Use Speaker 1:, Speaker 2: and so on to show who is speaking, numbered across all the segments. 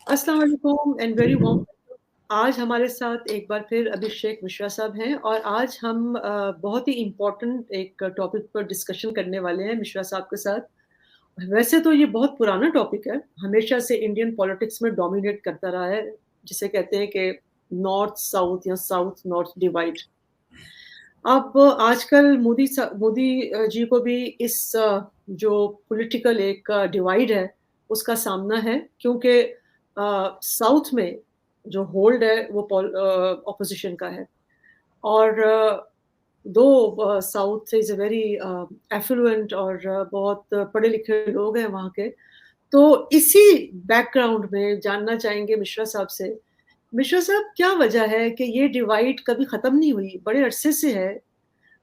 Speaker 1: अस्सलाम वालेकुम and very warm welcome. आज हमारे साथ एक बार फिर अभिषेक मिश्रा साहब हैं और आज हम बहुत ही इम्पोर्टेंट एक टॉपिक पर डिस्कशन करने वाले हैं मिश्रा साहब के साथ। वैसे तो ये बहुत पुराना टॉपिक है, हमेशा से इंडियन पॉलिटिक्स में डोमिनेट करता रहा है, जिसे कहते हैं कि नॉर्थ साउथ या साउथ नॉर्थ डिवाइड। अब आजकल मोदी जी को भी इस जो पॉलिटिकल एक डिवाइड है, उसका सामना है क्योंकि साउथ में जो होल्ड है वो ऑपोजिशन का है और दो south is a very affluent और बहुत पढ़े लिखे लोग हैं वहाँ के। तो इसी बैकग्राउंड में जानना चाहेंगे मिश्रा साहब से, मिश्रा साहब क्या वजह है कि ये डिवाइड कभी ख़त्म नहीं हुई? बड़े अरसे से है।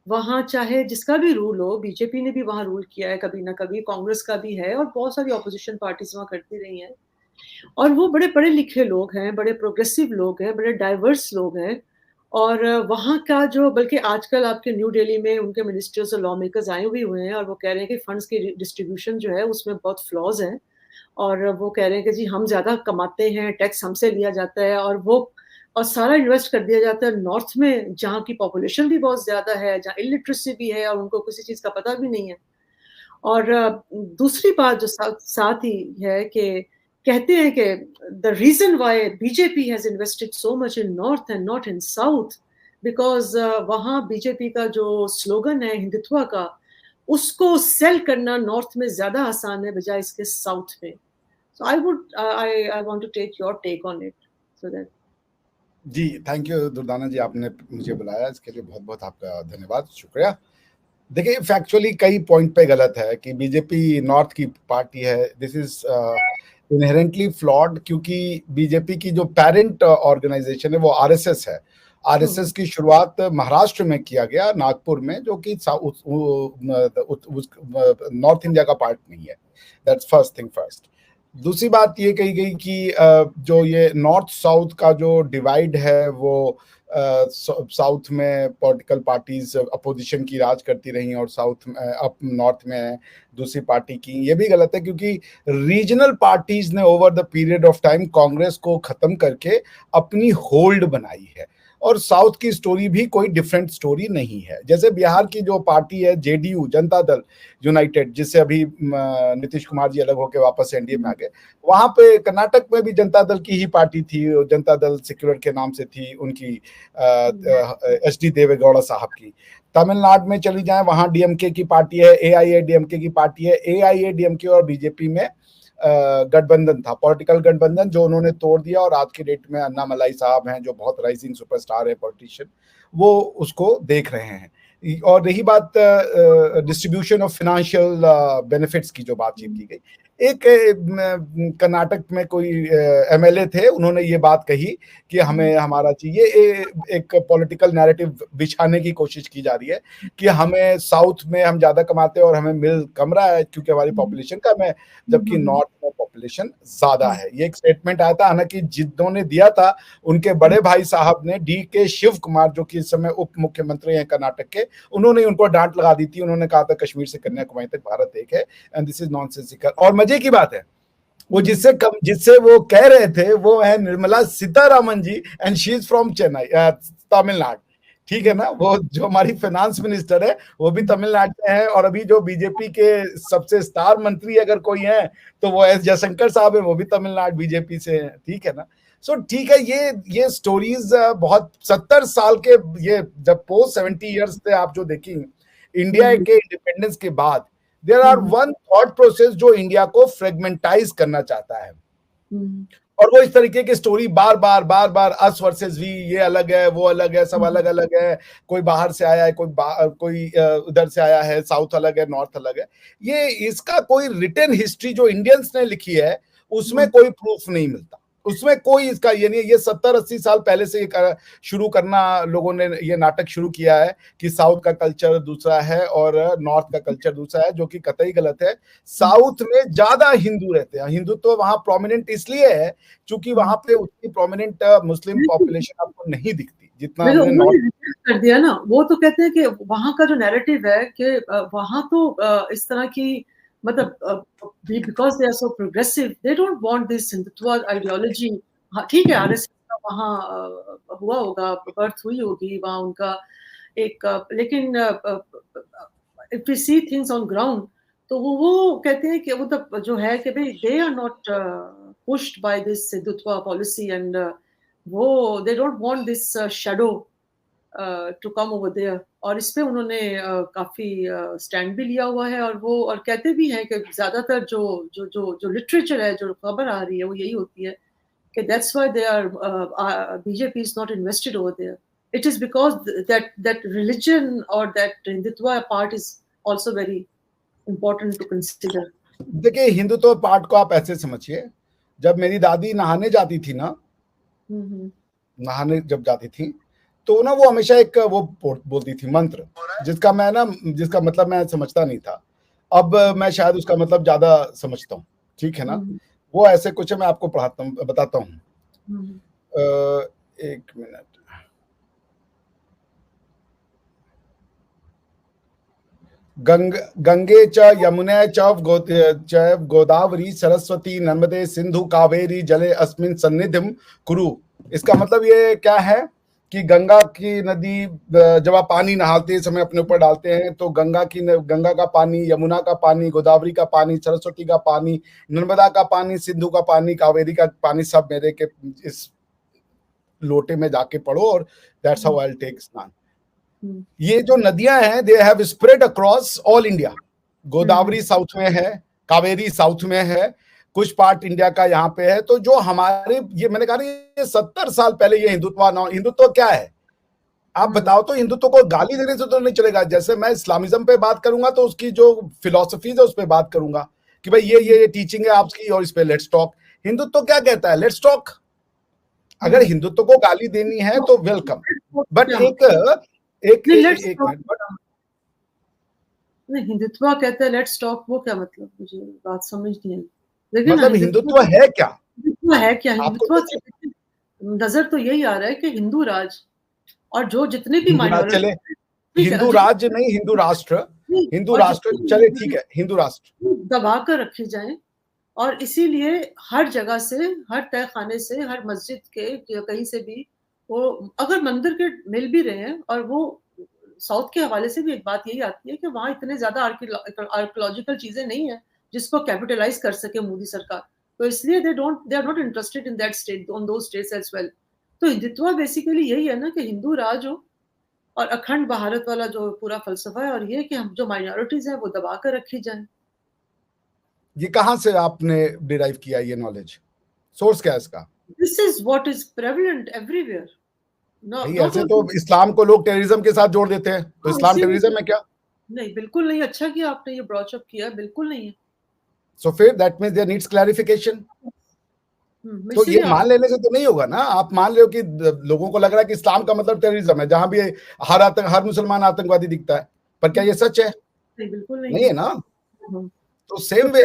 Speaker 1: वहाँ चाहे जिसका भी रूल हो, बीजेपी ने भी वहाँ रूल किया है कभी ना कभी, कांग्रेस का भी है और बहुत सारी ऑपोज़िशन पार्टीज़ वहाँ करती रही हैं। और वो बड़े पढ़े-लिखे लोग हैं, बड़े प्रोग्रेसिव लोग हैं, बड़े डाइवर्स लोग हैं और वहाँ का जो बल्कि आजकल आपके न्यू दिल्ली में उनके मिनिस्टर्स और लॉ मेकर्स आए भी हुए हैं और वो कह रहे हैं कि फंड्स की डिस्ट्रीब्यूशन जो है उसमें बहुत फ्लॉज़ हैं और वो कह रहे हैं कि जी हम ज़्यादा कमाते हैं, टैक्स हमसे लिया जाता है और सारा इन्वेस्ट कर दिया जाता है नॉर्थ में, जहाँ की पॉपुलेशन भी बहुत ज़्यादा है, जहाँ इलिटरेसी भी है और उनको किसी चीज़ का पता भी नहीं है। और दूसरी बात जो साथ ही है कि कहते हैं कि the reason why BJP has invested so much in north and not in south because वहाँ बीजेपी का जो स्लोगन है हिंदुत्व का, उसको सेल करना नॉर्थ में ज़्यादा आसान है बजाय इसके साउथ में। So I want to take your take on it so that
Speaker 2: जी, थैंक यू दुर्दाना जी, आपने मुझे बुलाया इसके लिए बहुत बहुत आपका धन्यवाद, शुक्रिया। देखिए, फैक्चुअली कई पॉइंट पे गलत है कि बीजेपी नॉर्थ की पार्टी है। दिस इज इनहेरेंटली फ्लॉड, क्योंकि बीजेपी की जो पेरेंट ऑर्गेनाइजेशन है वो आरएसएस है। आरएसएस की शुरुआत महाराष्ट्र में किया गया, नागपुर में, जो कि नॉर्थ इंडिया का पार्ट नहीं है। That's first thing first. दूसरी बात ये कही गई कि जो ये नॉर्थ साउथ का जो डिवाइड है वो साउथ में पॉलिटिकल पार्टीज अपोजिशन की राज करती रही और साउथ में अप नॉर्थ में दूसरी पार्टी की। ये भी गलत है, क्योंकि रीजनल पार्टीज ने over the period of time Congress को खत्म करके अपनी होल्ड बनाई है। और साउथ की स्टोरी भी कोई डिफरेंट स्टोरी नहीं है। जैसे बिहार की जो पार्टी है जेडीयू, जनता दल यूनाइटेड, जिससे अभी नीतीश कुमार जी अलग होकर वापस एनडीए में आ गए, वहां पे कर्नाटक में भी जनता दल की ही पार्टी थी, जनता दल सेक्युलर के नाम से थी उनकी, एच डी देवेगौड़ा साहब की। तमिलनाडु में चली जाए, वहां डीएमके की पार्टी है, एआईएडीएमके की पार्टी है। एआईएडीएमके और बीजेपी में गठबंधन था, पॉलिटिकल गठबंधन, जो उन्होंने तोड़ दिया और आज के डेट में अन्नामलाई साहब हैं जो बहुत राइजिंग सुपरस्टार है पॉलिटिशियन, वो उसको देख रहे हैं। और रही बात डिस्ट्रीब्यूशन ऑफ फाइनेंशियल बेनिफिट्स की जो बातचीत की गई, एक कर्नाटक में कोई एमएलए थे, उन्होंने ये बात कही कि हमें हमारा चाहिए। एक पॉलिटिकल नैरेटिव बिछाने की कोशिश की जा रही है कि हमें साउथ में हम ज्यादा कमाते हैं और हमें मिल कम रहा है क्योंकि हमारी पॉपुलेशन कम है, जबकि नॉर्थ में पॉपुलेशन ज्यादा है। ये एक स्टेटमेंट आया था, हालांकि जिन्होंने दिया था उनके बड़े भाई साहब ने, डी के शिव कुमार, जो कि इस समय उप मुख्यमंत्री हैं कर्नाटक के, उन्होंने उनको डांट लगा दी थी। उन्होंने कहा था कश्मीर से कन्याकुमारी तक भारत एक है, एंड दिस इज नॉनसेंसिकल। और मजे की बात है, वो जिससे वो कह रहे थे वो है Nirmala Sitharaman ji, and she is from Chennai, Tamil Nadu. ठीक है ना, वो जो हमारी फाइनेंस मिनिस्टर है वो भी तमिलनाडु से है। और अभी जो बीजेपी के सबसे स्टार मंत्री अगर कोई है तो वो एस जयशंकर साहब है, वो भी तमिलनाडु बीजेपी से है। ठीक है ना। सो ठीक है, ये स्टोरीज बहुत 70 साल के, ये जब पोस्ट 70 ईयर्स थे, आप जो देखेंगे इंडिया के इंडिपेंडेंस के बाद, there are one thought process जो इंडिया को फ्रेगमेंटाइज करना चाहता है। और वो इस तरीके की स्टोरी बार बार अस वर्सेस वी, ये अलग है वो अलग है, सब अलग अलग है, कोई बाहर से आया है, कोई उधर से आया है, साउथ अलग है, नॉर्थ अलग है। ये इसका कोई रिटन हिस्ट्री जो इंडियंस ने लिखी है उसमें कोई प्रूफ नहीं मिलता, उसमें कोई इसका ये नहीं है। ये 70-80 साल पहले से शुरू करना, लोगों ने ये नाटक शुरू किया है कि साउथ का कल्चर दूसरा है और नॉर्थ का कल्चर दूसरा है, जो कि कतई गलत है। साउथ में ज्यादा हिंदू रहते हैं, हिंदुत्व तो वहां प्रोमिनेंट इसलिए है क्योंकि वहां पे उतनी प्रोमिनेंट मुस्लिम पॉपुलेशन आपको नहीं दिखती जितना हमने नॉर्थ
Speaker 1: कर दिया ना। वो तो कहते हैं कि वहां का जो नैरेटिव है कि वहां तो इस तरह की मतलब because they are so progressive, they don't want this Hindutva ideology. हाँ, ठीक है, आरएसएस का वहाँ हुआ होगा, बर्थ हुई होगी वहाँ उनका एक, लेकिन if we see things on ground, तो वो कहते हैं कि वो तो जो है कि भाई they are not pushed by this Hindutva policy, and वो they don't want this shadow to come over there, और इस पे उन्होंने काफी स्टैंड भी लिया हुआ है, और वो और कहते भी हैं कि ज्यादातर जो जो जो जो लिटरेचर है, जो खबर आ रही है, वो यही होती है कि that's why they are BJP is not invested over there. It is because that religion और that Hindutva part is also very important to consider.
Speaker 2: देखिए, हिंदुत्व पार्ट को आप ऐसे समझिए, जब मेरी दादी नहाने जाती थी ना, नहाने जब जाती थी तो ना वो हमेशा एक वो बोलती थी मंत्र, जिसका मतलब मैं समझता नहीं था. अब मैं शायद उसका मतलब ज्यादा समझता हूँ, ठीक है ना. वो ऐसे कुछ है, मैं आपको बताता हूँ. एक मिनट. गंगे च यमुने च गोदावरी सरस्वती नर्मदे सिंधु कावेरी जले अस्मिन् सन्निधिं कुरु. इसका मतलब ये क्या है कि गंगा की नदी, जब आप पानी नहाते समय अपने ऊपर डालते हैं तो गंगा का पानी, यमुना का पानी, गोदावरी का पानी, सरस्वती का पानी, नर्मदा का पानी, सिंधु का पानी, कावेरी का पानी, सब मेरे के इस लोटे में जाके पड़ो, और that's how I will take स्नान. ये जो नदियां हैं, they have spread across all India. Godavari south में है, कावेरी साउथ में है, कुछ पार्ट इंडिया का यहाँ पे है. तो जो हमारे, ये मैंने कहा ये 70 साल पहले ये हिंदुत्व क्या है आप बताओ. तो हिंदुत्व को गाली देने से तो नहीं चलेगा. जैसे मैं इस्लामिज्म पे बात करूंगा तो उसकी जो फिलोसफीज है उस पर बात करूंगा कि भाई ये टीचिंग है आपकी, और इस पे लेट्स टॉक. हिंदुत्व क्या कहता है? Let's talk. अगर हिंदुत्व को गाली देनी है तो वेलकम, बट एक
Speaker 1: हिंदुत्व कहते हैं लेट्स टॉक, वो क्या मतलब? मुझे बात समझ नहीं आई.
Speaker 2: मतलब हिंदुत्व है क्या?
Speaker 1: हिंदुत्व है क्या? हिंदुत्व नजर तो यही आ रहा है कि हिंदू राज, और जो जितने भी
Speaker 2: माइनॉरिटी, हिंदू राज्य नहीं, हिंदू राष्ट्र. हिंदू राष्ट्र चले, ठीक है, हिंदू राष्ट्र
Speaker 1: दबा कर रखे जाएं, और इसीलिए हर जगह से, हर तय खाने से, हर मस्जिद के कहीं से भी, वो अगर मंदिर के मिल भी रहे हैं, और वो साउथ के हवाले से भी एक बात यही आती है कि वहां इतने ज्यादा आर्कियोलॉजिकल चीजें नहीं है जिसको कैपिटलाइज कर सके मोदी सरकार, तो इसलिए they are not interested in that state, on those states as well. तो हिंदुत्व बेसिकली यही है ना कि हिंदू राज हो और अखंड भारत वाला जो पूरा फलसफा है, और ये कि हम जो माइनॉरिटीज हैं वो दबा कर रखी जाए.
Speaker 2: ये कहां से आपने डिराइव किया ये नॉलेज? सोर्स क्या है इसका?
Speaker 1: This is what is prevalent everywhere.
Speaker 2: ऐसे तो इस्लाम को लोग टेररिज्म के साथ जोड़ देते हैं, तो इस्लाम टेररिज्म है क्या?
Speaker 1: नहीं, बिल्कुल नहीं. अच्छा किया आपने ये ब्रॉच अप किया, बिल्कुल नहीं है.
Speaker 2: सो फिर that means there needs clarification. तो ये मान लेने से तो नहीं होगा ना. आप मान लो कि लोगों को लग रहा है कि इस्लाम का मतलब टेररिज्म है, जहां भी हर मुसलमान आतंकवादी दिखता है, पर क्या ये सच है?
Speaker 1: नहीं, बिल्कुल
Speaker 2: नहीं है ना. तो सेम वे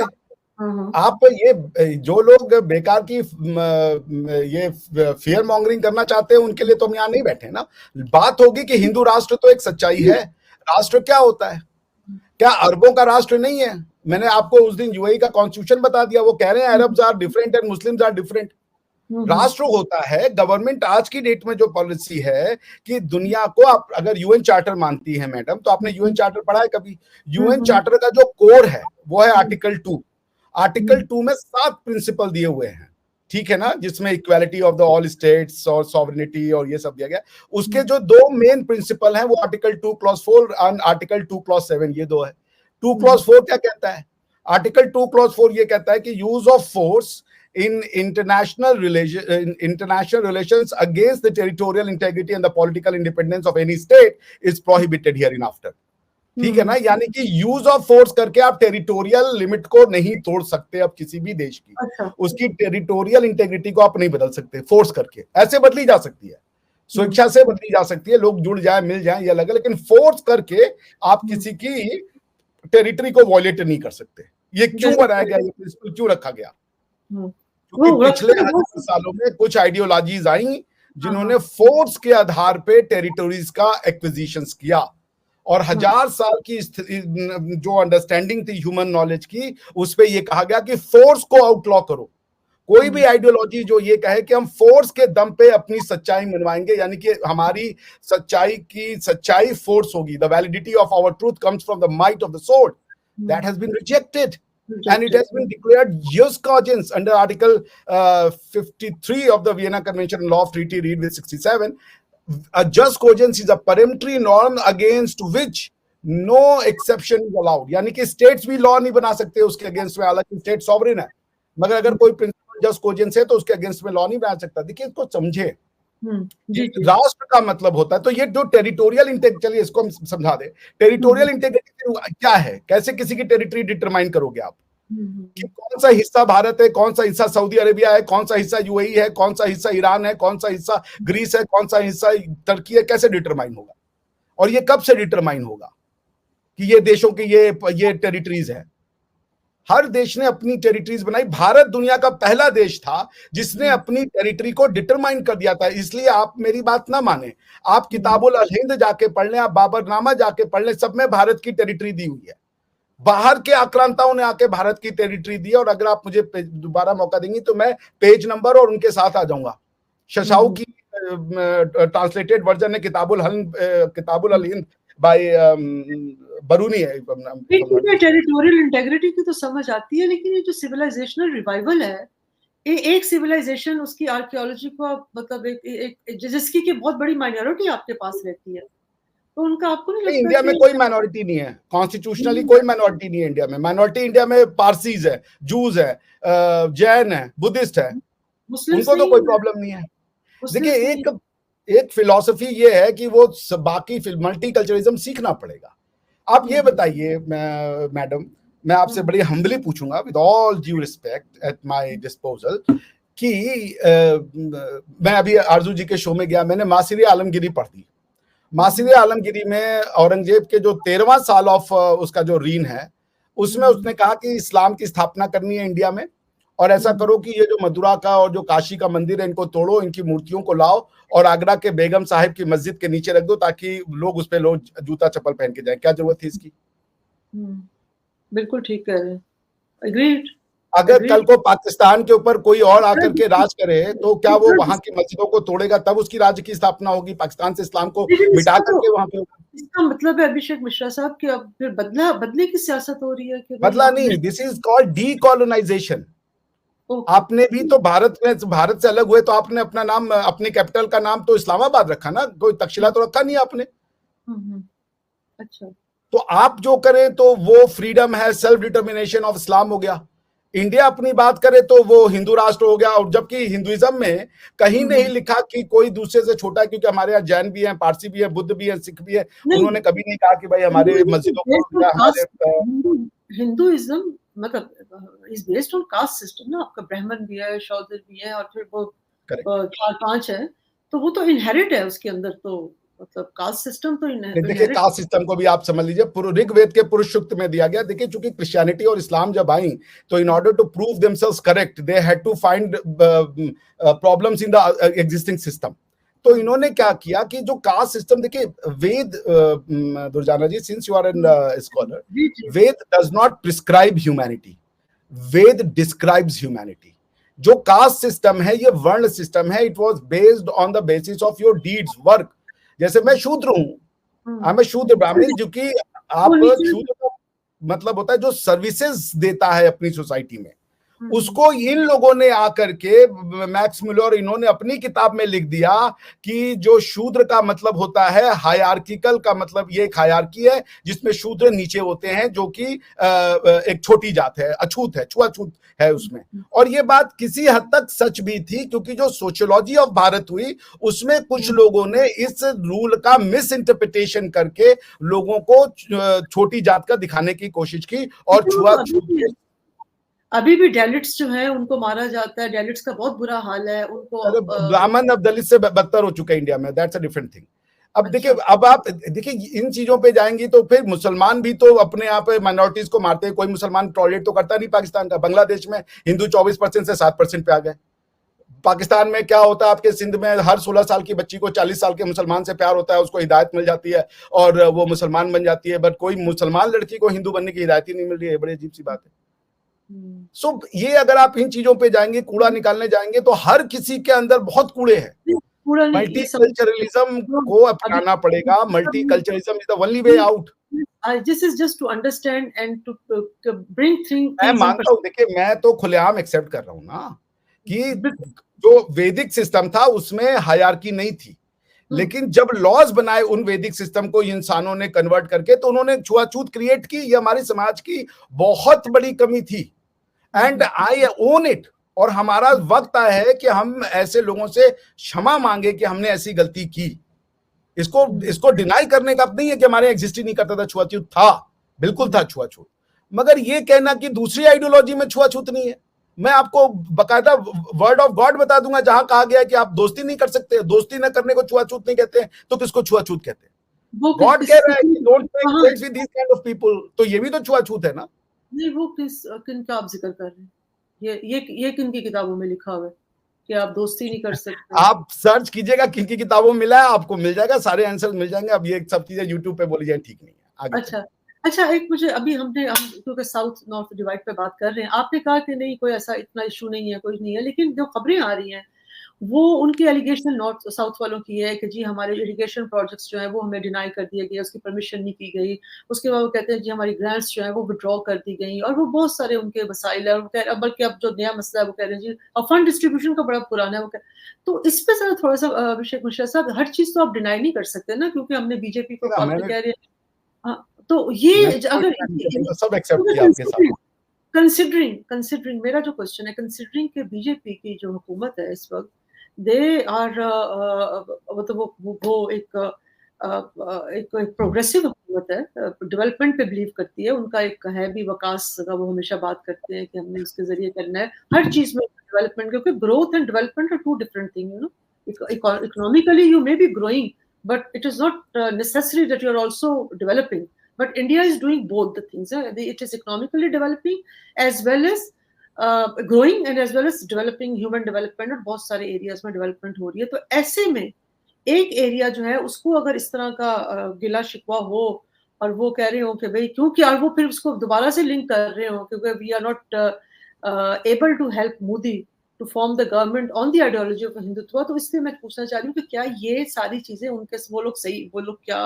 Speaker 2: आप ये जो लोग बेकार की ये फियर मॉन्गरिंग करना चाहते हैं, उनके लिए तो हम यहाँ नहीं बैठे ना. बात होगी कि हिंदू राष्ट्र तो एक सच्चाई है. राष्ट्र क्या होता है? क्या अरबों का राष्ट्र नहीं है? मैंने आपको उस दिन यूएई का कॉन्स्टिट्यूशन बता दिया. वो कह रहे हैं Arabs are different and Muslims are different. राष्ट्र होता है गवर्नमेंट. आज की डेट में जो पॉलिसी है कि दुनिया को, आप अगर यूएन चार्टर मानती है मैडम, तो आपने यूएन चार्टर पढ़ा है कभी? यूएन चार्टर का जो कोर है वो है आर्टिकल 2. आर्टिकल 2 में 7 प्रिंसिपल दिए हुए हैं, ठीक है ना, जिसमें equality of the all states और सॉवरेनिटी और ये सब दिया गया. उसके जो 2 मेन प्रिंसिपल हैं वो आर्टिकल 2 क्लॉज 4 और आर्टिकल 2 क्लॉज 7, ये 2 है. 2 क्लॉज 4 क्या कहता है? आर्टिकल 2 क्लॉज 4 ये कहता है कि use of force in international relations against the territorial integrity and the political independence of any state is prohibited hereinafter. ठीक है ना. यानी कि यूज ऑफ फोर्स करके आप टेरिटोरियल लिमिट को नहीं तोड़ सकते अब किसी भी देश की. उसकी टेरिटोरियल इंटेग्रिटी को आप नहीं बदल सकते फोर्स करके. ऐसे बदली जा सकती है, स्वेच्छा से बदली जा सकती है, लोग जुड़ जाए मिल जाए ये अलग है, लेकिन फोर्स करके आप किसी की टेरिटरी को वॉयलेट नहीं कर सकते. ये क्यों बनाया गया? ये प्रिंसिपल क्यों रखा गया? क्योंकि पिछले 1000 सालों में कुछ आइडियोलॉजीज आई जिन्होंने फोर्स के आधार पे टेरिटोरीज का एक्विजिशंस किया, और 1000 साल की जो अंडरस्टैंडिंग थी ह्यूमन नॉलेज की, उस पे ये कहा गया कि फोर्स को आउटलॉ करो। कोई भी आइडियोलॉजी जो ये कहे कि हम फोर्स के दम पे अपनी सच्चाई मनवाएंगे, यानी कि हमारी सच्चाई फोर्स होगी, the validity of our truth comes from the might of the sword, that has been rejected. And it has been declared jus cogens under Article 53 of the Vienna Convention on Law of Treaty, read with 67. A jus cogens is a peremptory norm against which no exception is allowed. यानी कि states भी law नहीं बना सकते उसके against में, हालांकि state sovereign है, मगर अगर कोई प्रिंसिपल जस कोजेंस है तो उसके अगेंस्ट में लॉ नहीं बना सकता। देखिए इसको समझे, राष्ट्र का मतलब होता है, तो ये जो टेरिटोरियल इंटेग्रिटी, चलिए इसको हम समझा दे, टेरिटोरियल इंटेग्रिटी क्या है, कैसे किसी की टेरिटरी डिटरमाइन करोगे आप, कि कौन सा हिस्सा भारत है, कौन सा हिस्सा सऊदी अरेबिया है, कौन सा हिस्सा यूएई है, कौन सा हिस्सा ईरान है, कौन सा हिस्सा ग्रीस है, कौन सा हिस्सा तुर्की है, कैसे डिटरमाइन होगा, और ये कब से डिटरमाइन होगा कि ये देशों की ये टेरिटरीज है। हर देश ने अपनी टेरिटरीज बनाई। भारत दुनिया का पहला देश था जिसने अपनी टेरिटरी को डिटरमाइन कर दिया था। इसलिए आप मेरी बात ना माने, आप किताबुल अल हिंद जाके पढ़ लें, आप बाबरनामा जाके पढ़ लें, सब में भारत की टेरिटरी दी हुई है। बाहर के आक्रांताओं ने आके भारत की टेरिटरी दी, और अगर आप मुझे दोबारा मौका देंगी तो मैं पेज नंबर और उनके साथ आ जाऊंगा। शशाऊ की ट्रांसलेटेड वर्जन है किताबुल अल हिंद बाय बरूनी है।
Speaker 1: टेरिटोरियल इंटेग्रिटी की तो समझ आती है, लेकिन ये जो सिविलाइजेशनल रिवाइवल है, एक सिविलाइजेशन उसकी आर्कियोलॉजी को मतलब एक जिसकी की बहुत बड़ी माइनॉरिटी आपके पास रहती है, तो उनका आपको नहीं लगता?
Speaker 2: इंडिया में कोई माइनॉरिटी नहीं है, कॉन्स्टिट्यूशनली कोई माइनॉरिटी नहीं है इंडिया में। माइनॉरिटी इंडिया में पारसीज है, जूज है, जैन है, बुद्धिस्ट है, उनको तो कोई प्रॉब्लम नहीं है। देखिए एक फिलॉसफी ये है कि वो बाकी मल्टीकल्चरलिज्म सीखना पड़ेगा। आप ये बताइए मैडम, मैं आपसे बड़ी हम्बली पूछूंगा, with all due respect at my disposal, कि मैं अभी आरजू जी के शो में गया, मैंने मासिर आलमगीरी पढ़ दी। मासिर आलमगीरी में औरंगजेब के जो 13वां साल ऑफ उसका जो रीन है, उसमें उसने कहा कि इस्लाम की स्थापना करनी है इंडिया में, और ऐसा करो कि ये जो मथुरा का और जो काशी का मंदिर है इनको तोड़ो, इनकी मूर्तियों को लाओ और आगरा के बेगम साहिब की मस्जिद के नीचे रख दो, ताकि लोग उस पे जूता चप्पल पहन के जाए। क्या जरूरत थी इसकी?
Speaker 1: बिल्कुल ठीक कह रहे हैं, एग्रीड।
Speaker 2: अगर कल को पाकिस्तान के ऊपर कोई और आकर के राज करे तो क्या वो वहां की मस्जिदों को तोड़ेगा, तब उसकी राज्य की स्थापना होगी? पाकिस्तान से इस्लाम को मिटा करके वहां पे
Speaker 1: इसका मतलब है अभिषेक मिश्रा साहब कि अब फिर बदले की सियासत हो रही है कि
Speaker 2: बदला नहीं, दिस इज कॉल्ड डीकोलोनाइजेशन। आपने भी तो भारत से अलग हुए तो आपने अपना नाम, अपनी कैपिटल का नाम तो इस्लामाबाद रखा ना, कोई तक्षशिला तो रखा नहीं आपने।
Speaker 1: अच्छा,
Speaker 2: तो आप जो करें तो वो फ्रीडम है, सेल्फ डिटर्मिनेशन ऑफ इस्लाम हो गया। इंडिया अपनी बात करे तो वो हिंदू राष्ट्र हो गया, और जबकि हिंदुइज्म में कहीं नहीं लिखा कि कोई दूसरे से छोटा है, क्योंकि हमारे यहाँ जैन भी हैं, पारसी भी है, बुद्ध भी है, सिख भी है, उन्होंने कभी नहीं कहा कि भाई हमारे मस्जिदों को।
Speaker 1: हिंदुइज्म मतलब is based on caste system ना, आपका ब्राह्मण भी है, शूद्र भी है, और फिर वो 4-5 है, तो वो तो इनहेरिट है उसके अंदर, तो मतलब कास्ट सिस्टम तो
Speaker 2: देखिए कास्ट सिस्टम को भी आप समझ लीजिए, ऋग्वेद के पुरुष सूक्त में दिया गया। देखिए चूंकि क्रिश्चियनिटी और इस्लाम जब आई तो in order to prove themselves correct they had to find problems in the existing system. तो इन्होंने क्या किया कि जो कास्ट सिस्टम, देखिए Veda, Durdana ji, since you are an scholar, Veda does not prescribe humanity, Veda describes humanity. जो कास्ट सिस्टम है ये वर्ण सिस्टम है, it was based on the basis of your deeds, work. जैसे मैं शूद्र हूं, मैं शूद्र ब्राह्मण, जो कि आप शूद्र का मतलब होता है जो सर्विसेज देता है अपनी सोसाइटी में, उसको इन लोगों ने आकर के, मैक्स मुलर, इन्होंने अपनी किताब में लिख दिया कि जो शूद्र का मतलब होता है हायरार्किकल का मतलब, ये एक हायरार्की है जिसमें शूद्र नीचे होते हैं, जो कि एक छोटी जात है, अछूत है, छुआछूत है उसमें। और ये बात किसी हद तक सच भी थी, क्योंकि जो सोशियोलॉजी ऑफ भारत हुई उसमें कुछ लोगों ने इस रूल का मिस इंटरप्रिटेशन करके लोगों को छोटी जात का दिखाने की कोशिश की, और छुआछूत।
Speaker 1: अभी भी डेलिट्स जो हैं उनको मारा जाता है, डेलिट्स का बहुत बुरा हाल है उनको।
Speaker 2: ब्राह्मण अब दलित से बदतर हो चुका है इंडिया में, दैट्स अ डिफरेंट थिंग। अब देखिए, अब आप देखिए इन चीजों पे जाएंगी तो फिर मुसलमान भी तो अपने यहाँ पे माइनॉरिटीज को मारते हैं। कोई मुसलमान टॉलरेट तो करता नहीं पाकिस्तान का। बांग्लादेश में हिंदू 24% से 7% पे आ गए, पाकिस्तान में क्या होता है, आपके सिंध में हर 16 साल की बच्ची को 40 साल के मुसलमान से प्यार होता है, उसको हिदायत मिल जाती है और वो मुसलमान बन जाती है, बट कोई मुसलमान लड़की को हिंदू बनने की हिदायत ही नहीं मिल रही है। बड़ी अजीब सी बात है। सो ये अगर आप इन चीजों पे जाएंगे, कूड़ा निकालने जाएंगे, तो हर किसी के अंदर बहुत कूड़े हैं।
Speaker 1: कूड़ा नहीं, ये सब
Speaker 2: मल्टीकल्चरलिज्म को अपनाना पड़ेगा। Multiculturalism is the only way out.
Speaker 1: This is just to understand and to bring things
Speaker 2: मैं
Speaker 1: in
Speaker 2: मानता हूँ, देखिए मैं तो खुलेआम एक्सेप्ट कर रहा हूँ ना कि जो वैदिक सिस्टम था उसमें हायरार्की नहीं थी, लेकिन जब लॉज बनाए उन वैदिक सिस्टम को इंसानों ने कन्वर्ट करके, तो उन्होंने छुआछूत क्रिएट की। ये हमारे समाज की बहुत बड़ी कमी थी, एंड आई ओन इट। और हमारा वक्त आया है कि हम ऐसे लोगों से क्षमा मांगे कि हमने ऐसी गलती की। इसको डिनाई करने का नहीं है कि हमारे एग्जिस्ट ही नहीं करता था, छुआछूत था, बिल्कुल था छुआछूत। मगर ये कहना कि दूसरी आइडियोलॉजी में छुआछूत नहीं है, मैं आपको बकायदा वर्ड ऑफ गॉड बता दूंगा जहां कहा गया है कि आप दोस्ती नहीं कर सकते। दोस्ती न करने को छुआछूत नहीं कहते हैं, तो किसको छुआछूत कहते हैं? गॉड कह रहा है कि don't make friends with this kind of people, तो ये भी तो छुआछूत है ना।
Speaker 1: नहीं, वो किन का आप जिक्र कर रहे हैं? ये किन की किताबों में लिखा हुआ है कि आप दोस्ती नहीं कर सकते?
Speaker 2: आप सर्च कीजिएगा किन की किताबों में मिला है, आपको मिल जाएगा, सारे आंसर मिल जाएंगे। अब ये सब चीजें यूट्यूब पे बोली जाए ठीक नहीं है। आगे
Speaker 1: अच्छा, एक मुझे अभी हम क्योंकि साउथ नॉर्थ डिवाइड पे बात कर रहे हैं, आपने कहा कि नहीं कोई ऐसा इतना इशू नहीं है, कोई नहीं है, लेकिन जो खबरें आ रही हैं वो उनकी एलिगेशन नॉर्थ साउथ वालों की है कि जी हमारे इरिगेशन प्रोजेक्ट्स जो है वो हमें डिनाई कर दिए गए, उसकी परमिशन नहीं की गई। उसके बाद वो कहते हैं जी हमारी ग्रांट्स जो है वो विड्रॉ कर दी गई, और वो बहुत सारे उनके मसाइल है। बल्कि अब जो नया मसला है वो कह रहे हैं जी फंड डिस्ट्रीब्यूशन का बड़ा पुराना है। वो तो इस पे जरा थोड़ा सा अभिषेक मिश्रा साहब, हर चीज तो आप डिनाई नहीं कर सकते ना, क्योंकि हमने बीजेपी को कह रहे हैं। हाँ, तो ये अगर
Speaker 2: सब एक्सेप्ट किया आपके साथ।
Speaker 1: कंसिडरिंग मेरा जो क्वेश्चन है, कंसिडरिंग के बीजेपी की जो हुकूमत है इस वक्त, दे आर मतलब वो एक प्रोग्रेसिव हुकूमत है, डेवलपमेंट पे बिलीव करती है। उनका एक है भी विकास का, वो हमेशा बात करते हैं कि हमने उसके जरिए करना है हर चीज में डेवलपमेंट, क्योंकि growth and development are two different thing, you know. Economically you may be growing, but it is not necessary that you are also developing. But India is doing both the things. It is economically developing as well as growing and as well as developing human development, और बहुत सारे areas में development हो रही है। तो ऐसे में एक एरिया जो है उसको अगर इस तरह का गिला शिकवा हो और वो कह रहे हो कि भाई क्योंकि, और वो फिर उसको दोबारा से लिंक कर रहे हो क्योंकि we are not able to help Modi to form the government on the ideology of Hindutva. तो इसलिए मैं पूछना चाह रही हूँ कि क्या ये सारी चीजें उनके वो लोग क्या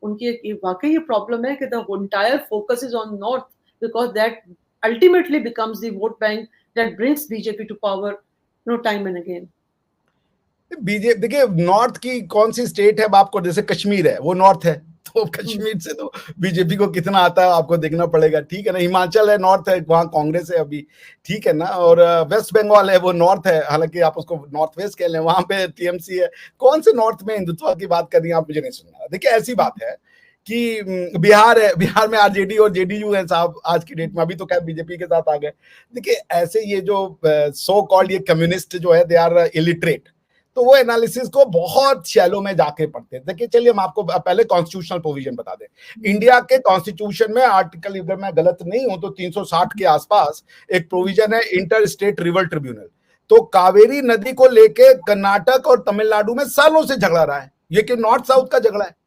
Speaker 1: उनकी वाकई ये प्रॉब्लम है कि the entire focus is on north, because that ultimately becomes the vote bank that brings BJP to power no time and again.
Speaker 2: BJP देखिए, नॉर्थ की कौन सी स्टेट है आपको, जैसे कश्मीर है वो नॉर्थ है, तो कश्मीर से तो बीजेपी को कितना आता है आपको देखना पड़ेगा, ठीक है ना। हिमाचल है नॉर्थ है, वहां कांग्रेस है अभी, ठीक है ना। और वेस्ट बंगाल है वो नॉर्थ है, हालांकि आप उसको नॉर्थ वेस्ट कह लें, वहां पे टीएमसी है। कौन से नॉर्थ में हिंदुत्व की बात कर रही हैं आप, मुझे नहीं सुनना। देखिए ऐसी बात है कि बिहार है, बिहार में आरजेडी और जेडीयू है साहब आज की डेट में, अभी तो क्या बीजेपी के साथ आ गए। देखिए ऐसे ये जो सो कॉल्ड ये कम्युनिस्ट जो है, दे आर इलिटरेट, तो वो एनालिसिस को बहुत शैलो में जाके पढ़ते हैं। देखिए चलिए हम आपको पहले कॉन्स्टिट्यूशनल प्रोविजन बता दें। इंडिया के कॉन्स्टिट्यूशन में आर्टिकल, अगर मैं गलत नहीं हूं तो 360 के आसपास एक प्रोविजन है इंटर स्टेट रिवर ट्रिब्यूनल। तो कावेरी नदी को लेके कर्नाटक और तमिलनाडु में सालों से झगड़ा रहा है, ये कि नॉर्थ साउथ का झगड़ा है।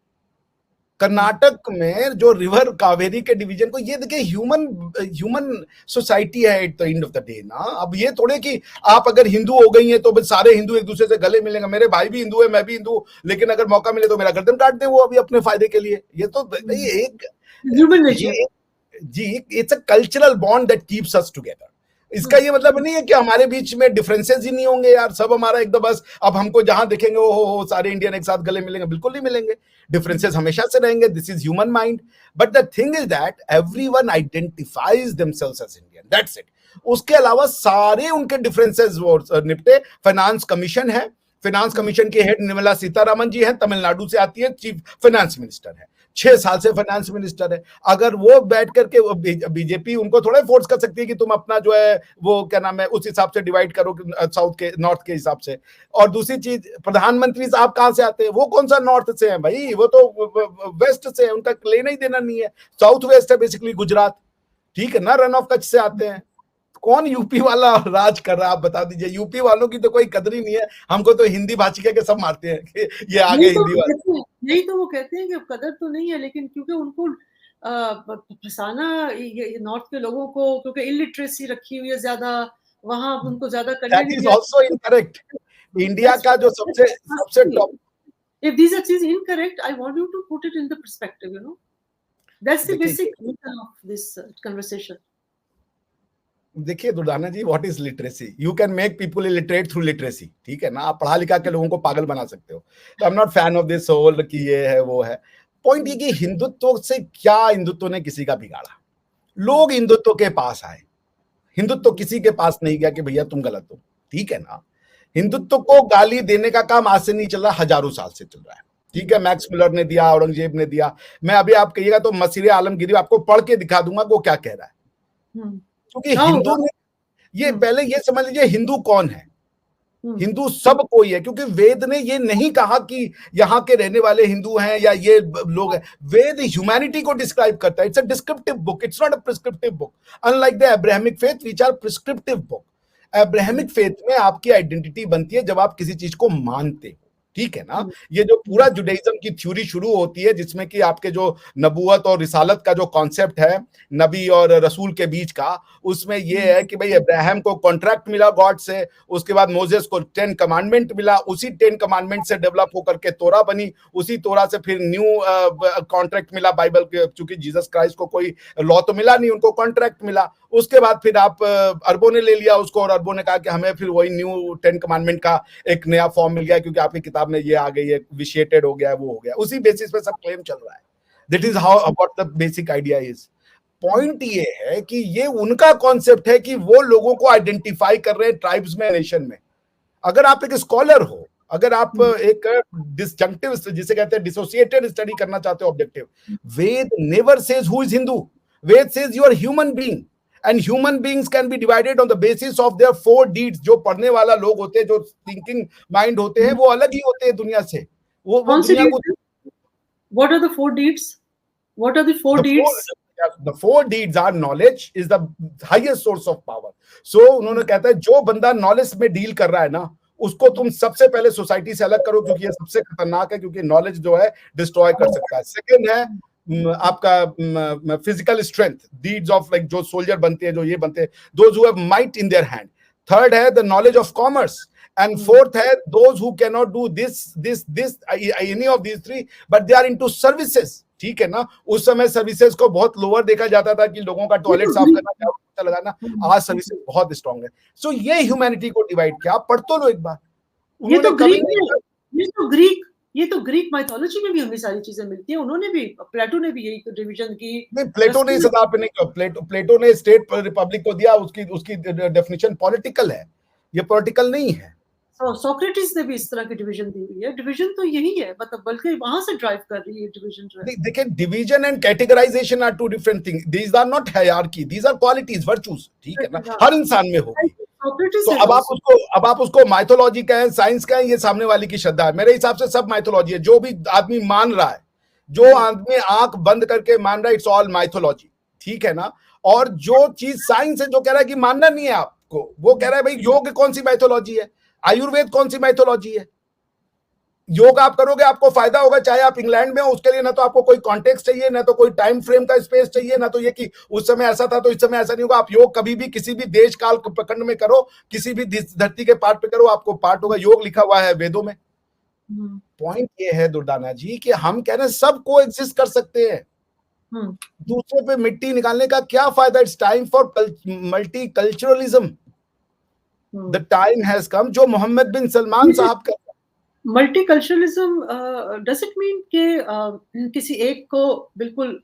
Speaker 2: कर्नाटक में जो रिवर कावेरी के डिवीजन को, ये देखिए ह्यूमन सोसाइटी है at the end of the day ना। अब ये थोड़े कि आप अगर हिंदू हो गई हैं तो सारे हिंदू एक दूसरे से गले मिलेंगे। मेरे भाई भी हिंदू है, मैं भी हिंदू, लेकिन अगर मौका मिले तो मेरा गर्दन काट दे वो अभी अपने फायदे के लिए। ये तो एक जी it's a cultural bond that keeps us together. इसका ये मतलब नहीं है कि हमारे बीच में डिफरेंसेस ही नहीं होंगे यार, सब हमारा एकदम बस अब हमको जहां देखेंगे हो सारे इंडियन एक साथ गले मिलेंगे, बिल्कुल नहीं मिलेंगे। डिफरेंसेस हमेशा से रहेंगे, this is human mind. But the thing is that everyone identifies themselves as Indian, that's it. उसके अलावा सारे उनके डिफरेंसेस वो निपटे। फाइनेंस कमीशन है, फाइनेंस कमीशन के हेड निर्मला सीतारामन जी हैं, तमिलनाडु से आती है, चीफ फाइनेंस मिनिस्टर है, 6 साल से फाइनेंस मिनिस्टर है। अगर वो बैठ करके बीजेपी उनको थोड़ा फोर्स कर सकती है कि तुम अपना जो है वो क्या नाम है उस हिसाब से डिवाइड करो साउथ के नॉर्थ के हिसाब से। और दूसरी चीज, प्रधानमंत्री साहब कहां से आते हैं, वो कौन सा नॉर्थ से है भाई, वो तो वेस्ट से है, उनका लेना ही देना नहीं है। साउथ वेस्ट है बेसिकली गुजरात, ठीक है ना, रन ऑफ कच्छ से आते हैं। कौन यूपी वाला राज कर रहा है, आप बता दीजिए। यूपी वालों की तो कोई कदर ही नहीं है, हमको तो हिंदी भाषी के सब मारते हैं कि ये आ गए हिंदी वाले।
Speaker 1: यही तो वो कहते हैं कि कदर तो नहीं है, लेकिन क्योंकि उनको फंसाना ये नॉर्थ के लोगों को, क्योंकि इलिटरेसी रखी हुई है ज्यादा, वहां उनको ज्यादा करने
Speaker 2: दैट
Speaker 1: नहीं
Speaker 2: इज
Speaker 1: दिया।
Speaker 2: Also incorrect. इंडिया का जो सबसे सबसे top,
Speaker 1: if these are things incorrect, I want you to put it in the perspective, that's the
Speaker 2: देखिए
Speaker 1: basic reason of this conversation.
Speaker 2: देखिए Durdana ji, what is literacy? You can make people illiterate through literacy, ठीक है ना? आप पढ़ा लिखा के लोगों को पागल बना सकते हो। तो I am not fan of this whole कि ये है वो है। पॉइंट ये कि हिंदुत्व से क्या हिंदुत्व ने किसी का बिगाड़ा? लोग हिंदुत्व के पास आए, हिंदुत्व किसी के पास नहीं गया कि भैया तुम गलत हो, ठीक है ना? हिंदुत्व को गाली देने का काम आज से नहीं चल रहा, हजारों साल से चल रहा है, ठीक है? मैक्स मुलर ने दिया, औरंगजेब ने दिया। मैं अभी आप कहिएगा तो मसीह आलमगीरी आपको पढ़ के दिखा दूंगा वो क्या कह रहा है। क्योंकि हिंदू ने ये पहले ये समझ लीजिए हिंदू कौन है। हिंदू सब कोई है, क्योंकि वेद ने ये नहीं कहा कि यहाँ के रहने वाले हिंदू हैं या ये लोग हैं। वेद ह्यूमैनिटी को डिस्क्राइब करता है। It's a descriptive book, it's not a prescriptive book, unlike the Abrahamic faith which are prescriptive book. Abrahamic faith में आपकी आइडेंटिटी बनती है जब आप किसी चीज को मानते हो, ठीक है ना? ये जो पूरा जुडाइज्म की थ्योरी शुरू होती है, जिसमें कि आपके जो नबूवत और रिसालत का जो कॉन्सेप्ट है नबी और रसूल के बीच का, उसमें ये है कि भाई अब्राहम को कॉन्ट्रैक्ट मिला गॉड से, उसके बाद मोजेस को 10 कमांडमेंट मिला, उसी 10 कमांडमेंट से डेवलप होकर के तोरा बनी, उसी तोरा से फिर न्यू कॉन्ट्रैक्ट मिला बाइबल के, चूंकि जीसस क्राइस्ट को कोई लॉ तो मिला नहीं, उनको कॉन्ट्रैक्ट मिला। उसके बाद फिर आप अरबों ने ले लिया उसको, और अरबों ने कहा कि हमें फिर वही न्यू 10 कमांडमेंट का एक नया फॉर्म मिल गया, क्योंकि आपकी किताब में ये आ गई है, विशिएटेड हो गया, वो हो गया। उसी बेसिस पे सब क्लेम चल रहा है। That is how what the basic idea is. Point ये है कि ये उनका कॉन्सेप्ट है कि वो लोगों को आइडेंटिफाई कर रहे हैं ट्राइब्स में, नेशन में। अगर आप एक स्कॉलर हो, अगर आप एक डिसजंक्टिव जिसे कहते हैं डिसोसिएटेड स्टडी करना चाहते हो objective, Veda never says who is Hindu. Veda says you are human being, and human beings can be divided on the basis of their 4 deeds. जो पढ़ने वाला लोग होते हैं, जो थिंकिंग माइंड होते हैं, वो अलग ही होते हैं दुनिया से। वो दुनिया को,
Speaker 1: what are the 4 deeds? What are the 4 deeds?
Speaker 2: The 4 deeds are knowledge is the highest source of power. So उन्होंने कहता है जो बंदा नॉलेज में डील कर रहा है ना, उसको तुम सबसे पहले सोसाइटी से अलग करो, क्योंकि ये सबसे खतरनाक है, क्योंकि नॉलेज जो है डिस्ट्रॉय कर सकता है। सेकंड है आपका physical strength, deeds of like जो सोल्जर बनते हैं, जो ये बनते हैं, those who have might in their hand. Third है the knowledge of commerce, and fourth है those who can not do this any of these 3 but they are into services, ठीक है ना? उस समय सर्विसेज को बहुत लोअर देखा जाता था कि लोगों का टॉयलेट साफ करना, लगाना। आज सर्विसेज बहुत स्ट्रांग है। सो ये ह्यूमैनिटी को डिवाइड किया। आप पढ़ तो लो एक बार।
Speaker 1: ये तो ग्रीक माइथोलॉजी में भी हमें सारी चीजें मिलती है। उन्होंने भी, प्लेटो ने भी यही डिवीजन की।
Speaker 2: नहीं, प्लेटो ने सदा पे नहीं किया। प्लेटो ने स्टेट रिपब्लिक को दिया, उसकी डेफिनेशन पॉलिटिकल है, ये पॉलिटिकल नहीं है।
Speaker 1: सोक्रेटिस ने भी इस तरह की डिवीजन दी हुई है। डिवीजन तो यही है, मतलब बल्कि वहां से ड्राइव कर रही है डिवीजन जो है।
Speaker 2: देखिए, division and categorisation are 2 different things. These are not hierarchy, these are qualities, virtues, ठीक है ना? हर इंसान में होगी। तो अब आप उसको माइथोलॉजी कहें, साइंस कहें, ये सामने वाले की श्रद्धा है। मेरे हिसाब से सब माइथोलॉजी है। जो भी आदमी मान रहा है, जो आदमी आंख बंद करके मान रहा है, इट्स ऑल माइथोलॉजी, ठीक है ना? और जो चीज साइंस है, जो कह रहा है कि मानना नहीं है आपको, वो कह रहा है भाई योग कौन सी माइथोलॉजी है, आयुर्वेद कौन सी माइथोलॉजी है? योग आप करोगे आपको फायदा होगा, चाहे आप इंग्लैंड में हो, उसके लिए ना तो आपको कोई कॉन्टेक्स्ट चाहिए, ना तो कोई टाइम फ्रेम का स्पेस चाहिए, ना तो ये कि उस समय ऐसा था तो इस समय ऐसा नहीं होगा। आप योग कभी भी किसी भी देश काल प्रखंड में करो, किसी भी धरती के पार्ट पे करो, आपको पार्ट होगा। योग लिखा हुआ है वेदों में। पॉइंट ये है दुर्दाना जी कि हम कह रहे हैं सब को एग्जिस्ट कर सकते हैं, दूसरे पे मिट्टी निकालने का क्या फायदा? It's time for multi culturalism. The time has come, जो मोहम्मद बिन सलमान साहब का
Speaker 1: मल्टीकल्चरलिज्म डज इट मीन कि किसी एक को बिल्कुल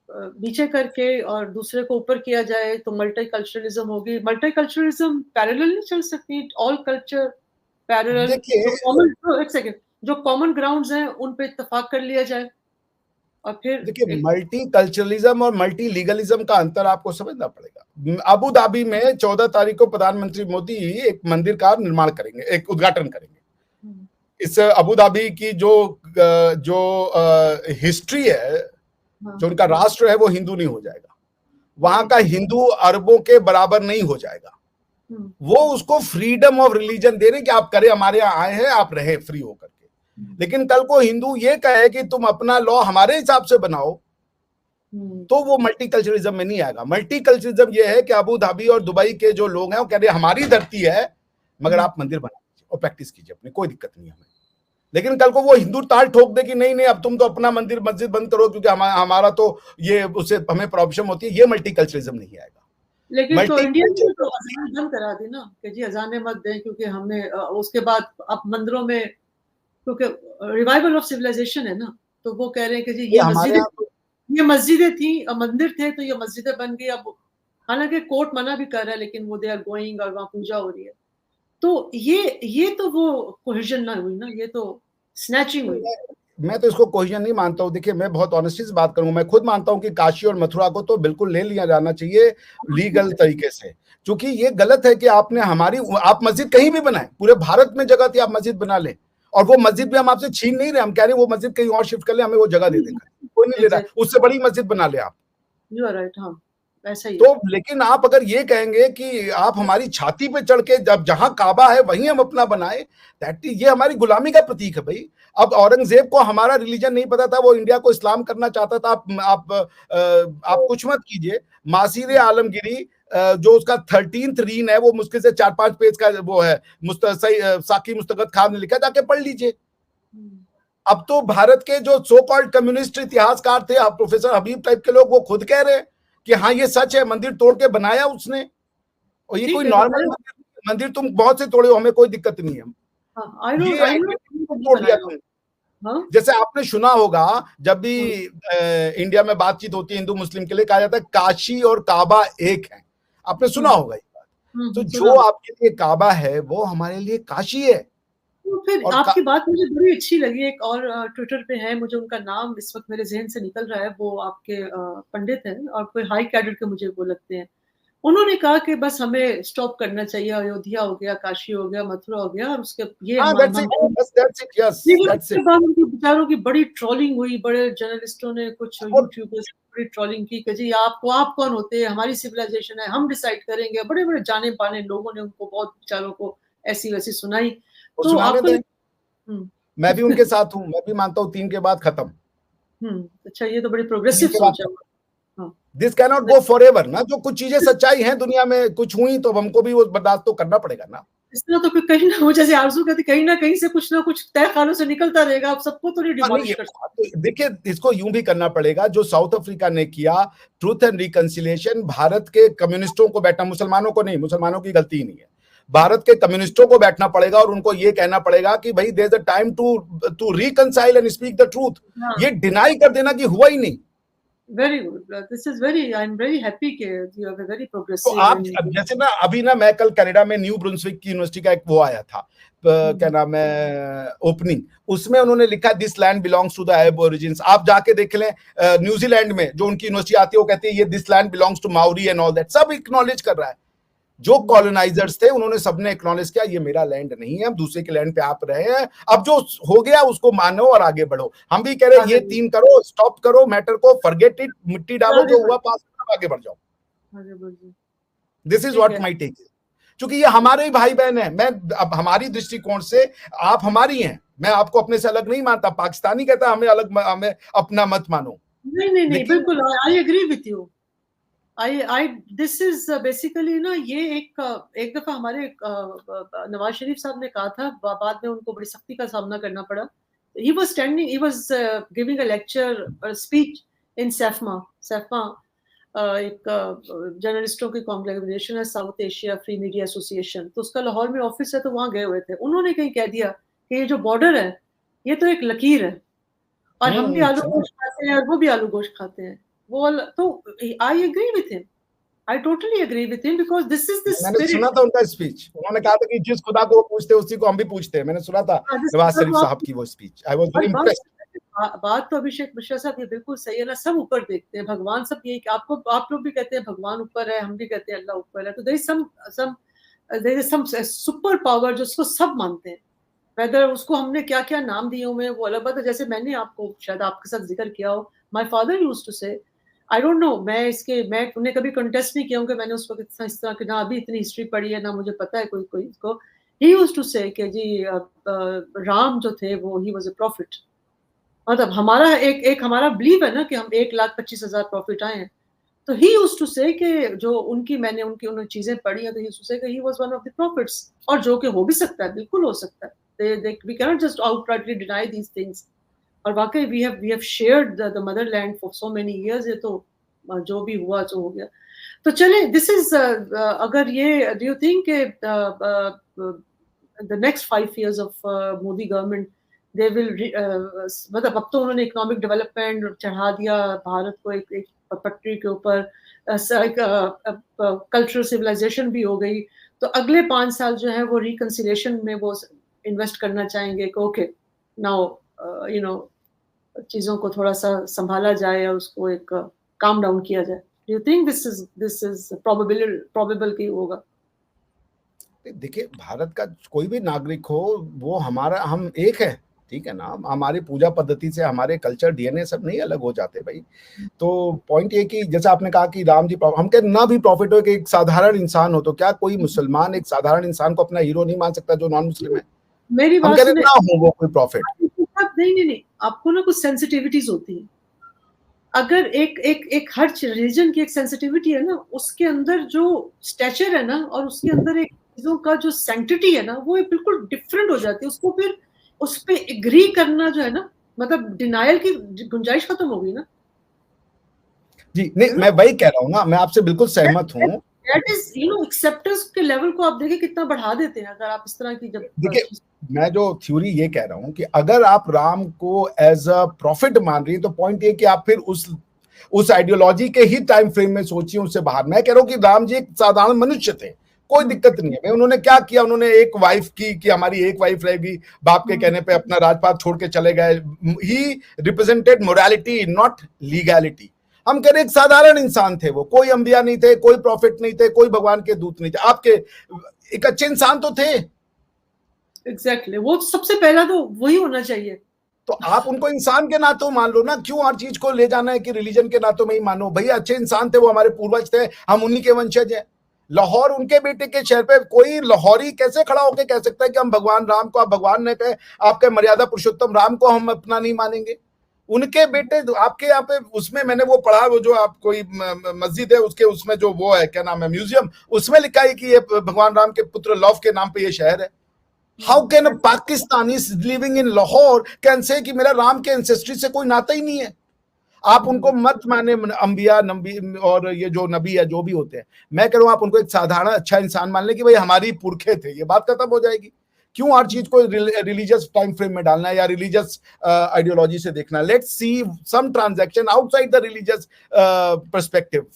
Speaker 1: नीचे करके और दूसरे को ऊपर किया जाए तो मल्टीकल्चरलिज्म होगी? मल्टीकल्चरलिज्म पैरेलल नहीं चल सकती, ऑल कल्चर पैरेलल। एक सेकंड, जो कॉमन ग्राउंड्स हैं उन पे इत्तेफाक कर लिया जाए। और फिर
Speaker 2: देखिए, मल्टी कल्चरलिज्म और मल्टी लीगलिज्म का अंतर आपको समझना पड़ेगा। अबू धाबी में 14 तारीख को प्रधानमंत्री मोदी एक मंदिर का निर्माण करेंगे, एक उद्घाटन करेंगे। इस अबू धाबी की जो हिस्ट्री है, जो उनका राष्ट्र है, वो हिंदू नहीं हो जाएगा। वहां का हिंदू अरबों के बराबर नहीं हो जाएगा। वो उसको फ्रीडम ऑफ रिलीजन दे रहे कि आप करें, हमारे यहाँ आए हैं, आप रहे फ्री होकर के। लेकिन कल को हिंदू ये कहे कि तुम अपना लॉ हमारे हिसाब से बनाओ, तो वो मल्टीकल्चरलिज्म में नहीं आएगा। मल्टीकल्चरलिज्म ये है कि अबू धाबी और दुबई के जो लोग हैं वो कह रहे हैं हमारी धरती है, मगर आप मंदिर बना लीजिए और प्रैक्टिस कीजिए अपने, कोई दिक्कत नहीं है हमें। लेकिन कल को वो हिंदू ताल ठोक दे कि नहीं नहीं, अब तुम तो अपना मंदिर मस्जिद बंद करो क्योंकि हमारा तो ये उससे हमें प्रॉब्लम होती है, ये मल्टीकल्चरलिज्म नहीं आएगा।
Speaker 1: लेकिन तो इंडिया ने तो अजान बंद करा दी ना कि जी अजानें मत दें, क्योंकि हमने उसके बाद अब मंदिरों में, क्योंकि रिवाइवल ऑफ सिविलाइजेशन है ना, तो वो कह रहे हैं कि जी ये मस्जिदें थी, मंदिर थे, तो ये मस्जिदें बन गई। अब हालांकि कोर्ट मना भी कर रहा है, लेकिन वो दे आर गोइंग और वहां पूजा हो रही है। तो ये तो वो कोहेजन ना हुई ना, ये तो स्नैचिंग हुई।
Speaker 2: मैं तो इसको कोहेजन नहीं मानता हूँ। देखिए, मैं बहुत ऑनेस्टी से बात करूंगा, मैं खुद मानता हूँ कि काशी और मथुरा को तो बिल्कुल ले लिया जाना चाहिए लीगल तरीके से, क्योंकि ये गलत है कि आपने आप मस्जिद कहीं भी बनाए, पूरे भारत में जगह थी, आप मस्जिद बना ले, और वो मस्जिद भी हम आपसे छीन नहीं रहे, हम कह रहे हैं वो मस्जिद कहीं और शिफ्ट कर ले, हमें वो जगह दे देगा, कोई नहीं ले रहा, उससे बड़ी मस्जिद बना ले आप।
Speaker 1: यू आर राइट, हाँ ऐसा ही।
Speaker 2: तो लेकिन आप अगर ये कहेंगे कि आप हमारी छाती पे चढ़ के जब जहां काबा है वहीं हम अपना बनाए, दैट ये हमारी गुलामी का प्रतीक है भाई। अब औरंगजेब को हमारा रिलीजन नहीं पता था, वो इंडिया को इस्लाम करना चाहता था। आप कुछ मत कीजिए, मासीर आलमगिरी जो उसका 13th रीन है, वो मुश्किल से 4-5 पेज का वो है, साकी मुस्तगत खान ने लिखा, जाके पढ़ लीजिए। अब तो भारत के जो सो कॉल्ड कम्युनिस्ट इतिहासकार थे, प्रोफेसर हबीब टाइप के लोग, वो खुद कह रहे हैं कि हाँ ये सच है, मंदिर तोड़ के बनाया उसने, और ये कोई नॉर्मल मंदिर तुम बहुत से तोड़े हो, हमें कोई दिक्कत नहीं है। तोड़ दिया तुम। जैसे आपने सुना होगा, जब भी इंडिया में बातचीत होती है हिंदू मुस्लिम के लिए, कहा जाता है काशी और काबा एक है, आपने सुना होगा ये बात। तो जो आपके लिए काबा है वो हमारे लिए काशी है।
Speaker 1: तो फिर आपकी बात मुझे बड़ी अच्छी लगी। एक और ट्विटर पे है, मुझे उनका नाम इस वक्त मेरे जहन से निकल रहा है, वो आपके पंडित हैं और कोई हाई कैडर के मुझे वो लगते हैं। उन्होंने कहा कि बस हमें स्टॉप करना चाहिए, अयोध्या हो गया, काशी हो गया, मथुरा हो गया, और उसके ये बेचारों की बड़ी ट्रोलिंग हुई, बड़े जर्नलिस्टों ने, कुछ यूट्यूबर्स बड़ी ट्रोलिंग की कि जी आप कौन होते हैं, हमारी सिविलाइजेशन है, हम डिसाइड करेंगे। बड़े बड़े जाने पाने लोगों ने उनको बहुत बेचारों को ऐसी वैसी सुनाई। तो आपको
Speaker 2: मैं भी उनके साथ हूँ, मैं भी मानता हूँ 3 के बाद खत्म।
Speaker 1: अच्छा, ये तो बड़ी प्रोग्रेसिव सोच है।
Speaker 2: This can not go for ever ना। जो कुछ चीजें सच्चाई हैं दुनिया में, कुछ हुई तो हमको भी वो बर्दाश्त तो करना पड़ेगा ना।
Speaker 1: इस तरह तो फिर कहीं ना, वो जैसे आरज़ू कहती, कहीं ना कहीं से कुछ ना कुछ तय खानों से निकलता रहेगा, आप सबको तो नहीं डिमोलिश कर सकते।
Speaker 2: देखिए, इसको यूं भी करना पड़ेगा जो साउथ अफ्रीका ने किया, ट्रूथ एंड रिकंसिलिएशन। भारत के कम्युनिस्टों को बैठना, मुसलमानों को नहीं, मुसलमानों की गलती ही नहीं है, भारत के कम्युनिस्टों को बैठना पड़ेगा और उनको ये कहना पड़ेगा कि भाई there is a time to reconcile and speak the truth. ये डिनाई कर देना कि हुआ ही नहीं।
Speaker 1: Very good. This is very. I'm very happy कि you have a very progressive.
Speaker 2: तो आप जैसे ना, अभी ना मैं कल कनाडा में न्यू ब्रुंसविक की यूनिवर्सिटी का एक वो आया था, क्या नाम है, ओपनिंग, उसमें उन्होंने लिखा this land belongs to the aborigines. आप जाके देख लें, न्यूजीलैंड में जो उनकी यूनिवर्सिटी आती है वो कहती है ये this land belongs to Maori and all that, सब एक्नॉलेज कर रहा है। जो कॉलोनाइजर्स थे उन्होंने सबने एक्नॉलेज किया ये मेरा लैंड नहीं है, हम दूसरे के लैंड पे आप रहे हैं, अब जो हो गया उसको मानो और आगे बढ़ो। हम भी कह रहे हैं ये 3 करो, स्टॉप करो मैटर को, फॉरगेट इट, मिट्टी डालो, जो हुआ पास, आगे बढ़ जाओ। This is what my take, क्योंकि ये हमारे ही भाई बहन है। मैं अब हमारी दृष्टिकोण से आप हमारी हैं, मैं आपको अपने से अलग नहीं मानता। पाकिस्तानी कहता है हमें अलग, हमें अपना मत मानो।
Speaker 1: नहीं बिल्कुल, I agree with you. This is basically ना, ये एक दफा हमारे नवाज शरीफ साहब ने कहा था, बाद में उनको बड़ी सख्ती का सामना करना पड़ा। he was giving a lecture, a speech in SEFMA, एक जर्नलिस्टों की कांग्रेगेशन है, south Asia free media association, तो उसका लाहौर में ऑफिस है, तो वहां गए हुए थे। उन्होंने कहीं कह दिया कि ये जो बॉर्डर है ये तो एक लकीर है, और हम भी आलू गोश्त खाते हैं और वो भी आलू गोश्त खाते हैं। वो तो I agree with him, I totally agree with him because this is the spirit.
Speaker 2: मैंने सुना था उनका स्पीच, उन्होंने कहा था कि जिस खुदा को वो पूछते उसी को हम भी पूछते हैं। मैंने सुना था नवाज शरीफ साहब की वो speech, I was very impressed.
Speaker 1: बात तो अभिषेक मिश्रा साहब ये बिल्कुल सही है ना, सब ऊपर देखते हैं, भगवान सब यही, आपको आप लोग भी कहते हैं भगवान ऊपर है, हम भी कहते हैं अल्लाह ऊपर है, तो there is some super power जो उसको सब मानते हैं। वेदर उसको हमने क्या क्या नाम दिए हुए हैं वो अलग बात है। जैसे मैंने आपको शायद आपके साथ जिक्र किया हो, माय फादर यूज्ड टू से आई डोंट नो, मैं उन्हें कभी कंटेस्ट नहीं किया हूँ कि मैंने उस वक्त इस तरह की, ना अभी इतनी हिस्ट्री पढ़ी है, ना मुझे पता है कोई कोई इसको। ही यूज्ड टू से कि जी राम जो थे वो ही वाज अ प्रॉफिट। मतलब हमारा एक हमारा बिलीव है ना कि हम 1,25,000 प्रॉफिट आए हैं। तो ही यूज्ड टू से कि जो मैंने उनकी उन्होंने चीजें पढ़ी हैं, तो ही यूज्ड टू से कि he was one of the profits. और जो कि हो भी सकता है, बिल्कुल हो सकता है। We can not just outrightly deny these things. और वाकई we have shared the motherland for so many years. ये तो जो भी हुआ जो हो गया। तो चले, दिस इज अगर ये, do you think the next 5 years of Modi government, they will, मतलब अब तो उन्होंने इकोनॉमिक डेवलपमेंट चढ़ा दिया भारत को एक पटरी के ऊपर, कल्चरल सिविलाइजेशन भी हो गई। तो अगले 5 साल जो है वो रिकंसिलिएशन में वो इन्वेस्ट करना चाहेंगे कि ओके नाउ यू नो चीजों को थोड़ा सा संभाला जाए या उसको एक काम डाउन किया जाए। Do you think this is probable कि होगा?
Speaker 2: देखिए, भारत का कोई भी नागरिक हो, वो हम एक है, ठीक है ना। हमारी पूजा पद्धति से हमारे कल्चर, डीएनए सब नहीं अलग हो जाते भाई। तो पॉइंट ये कि जैसे आपने कहा कि राम जी, हम कह ना भी प्रॉफिट हो कि एक साधारण इंसान हो, तो क्या कोई मुसलमान एक साधारण इंसान को अपना हीरो नहीं मान सकता जो नॉन मुस्लिम है?
Speaker 1: मेरी
Speaker 2: हम
Speaker 1: बात
Speaker 2: कह रहे
Speaker 1: सुने।
Speaker 2: ना हो वो कोई प्रॉफिट।
Speaker 1: नहीं, आपको ना कुछ सेंसिटिविटीज होती है। अगर एक हर रिलीजन की एक सेंसिटिविटी है ना, उसके अंदर जो स्टैचर है ना, और उसके अंदर एक चीजों का जो सैंक्टिटी है ना, वो बिल्कुल डिफरेंट हो जाती है। उसको फिर उस पे एग्री करना जो है ना, मतलब डिनायल की गुंजाइश खत्म हो गई ना।
Speaker 2: जी नहीं, मैं वही कह रहा हूँ ना, मैं आपसे बिल्कुल सहमत हूँ।
Speaker 1: दैट इज एक्सेप्टेंस के लेवल को आप देखिए कितना बढ़ा देते हैं अगर आप इस तरह की जब
Speaker 2: देखिए, मैं जो थ्योरी ये कह रहा हूँ कि अगर आप राम को एज अ प्रॉफिट मान रही है, तो पॉइंट ये कि आप फिर उस आइडियोलॉजी के ही टाइम फ्रेम में सोचिए, उससे बाहर। मैं कह रहा हूँ कि राम जी एक साधारण मनुष्य थे, कोई दिक्कत नहीं है भाई। उन्होंने क्या किया, उन्होंने एक वाइफ की कि हमारी एक वाइफ रहेगी, बाप के कहने पे अपना राजपाट छोड़ के चले गए। ही रिप्रेजेंटेड मोरालिटी, नॉट लीगैलिटी। हम कह रहे एक साधारण इंसान थे वो, कोई अंबिया नहीं थे, कोई प्रॉफिट नहीं थे, कोई भगवान के दूत नहीं थे। आपके एक अच्छे इंसान तो थे।
Speaker 1: एग्जैक्टली, वो सबसे पहला तो वही होना चाहिए।
Speaker 2: तो आप उनको इंसान के नातों मान लो ना, क्यों हर चीज को ले जाना है कि रिलीजन के नातों में ही मानो? भैया अच्छे इंसान थे वो, हमारे पूर्वज थे, हम उन्हीं के वंशज हैं। लाहौर उनके बेटे के शहर पे कोई लाहौरी कैसे खड़ा होकर कह सकता है कि हम भगवान राम को, आप भगवान ने कहे, आपके मर्यादा पुरुषोत्तम राम को हम अपना नहीं मानेंगे? उनके बेटे आपके यहाँ पे, उसमें मैंने वो पढ़ा, वो जो आप कोई मस्जिद है उसके, उसमें जो वो है, क्या नाम है, म्यूजियम, उसमें लिखा है कि ये भगवान राम के पुत्र लव के नाम पे ये शहर है। How can a Pakistani living in Lahore can say कि मेरा राम के एंसेस्ट्री से कोई नाता ही नहीं है? आप उनको मत माने अंबिया नबी, और ये जो नबी है जो भी होते हैं। मैं कह रहा हूं आप उनको एक साधारण अच्छा इंसान मान ले कि भाई हमारी पुरखे थे, ये बात खत्म हो जाएगी। क्यों हर चीज को रिलीजियस टाइम फ्रेम में डालना है या रिलीजियस आइडियोलॉजी से देखना? Let's see some transaction outside the religious perspective,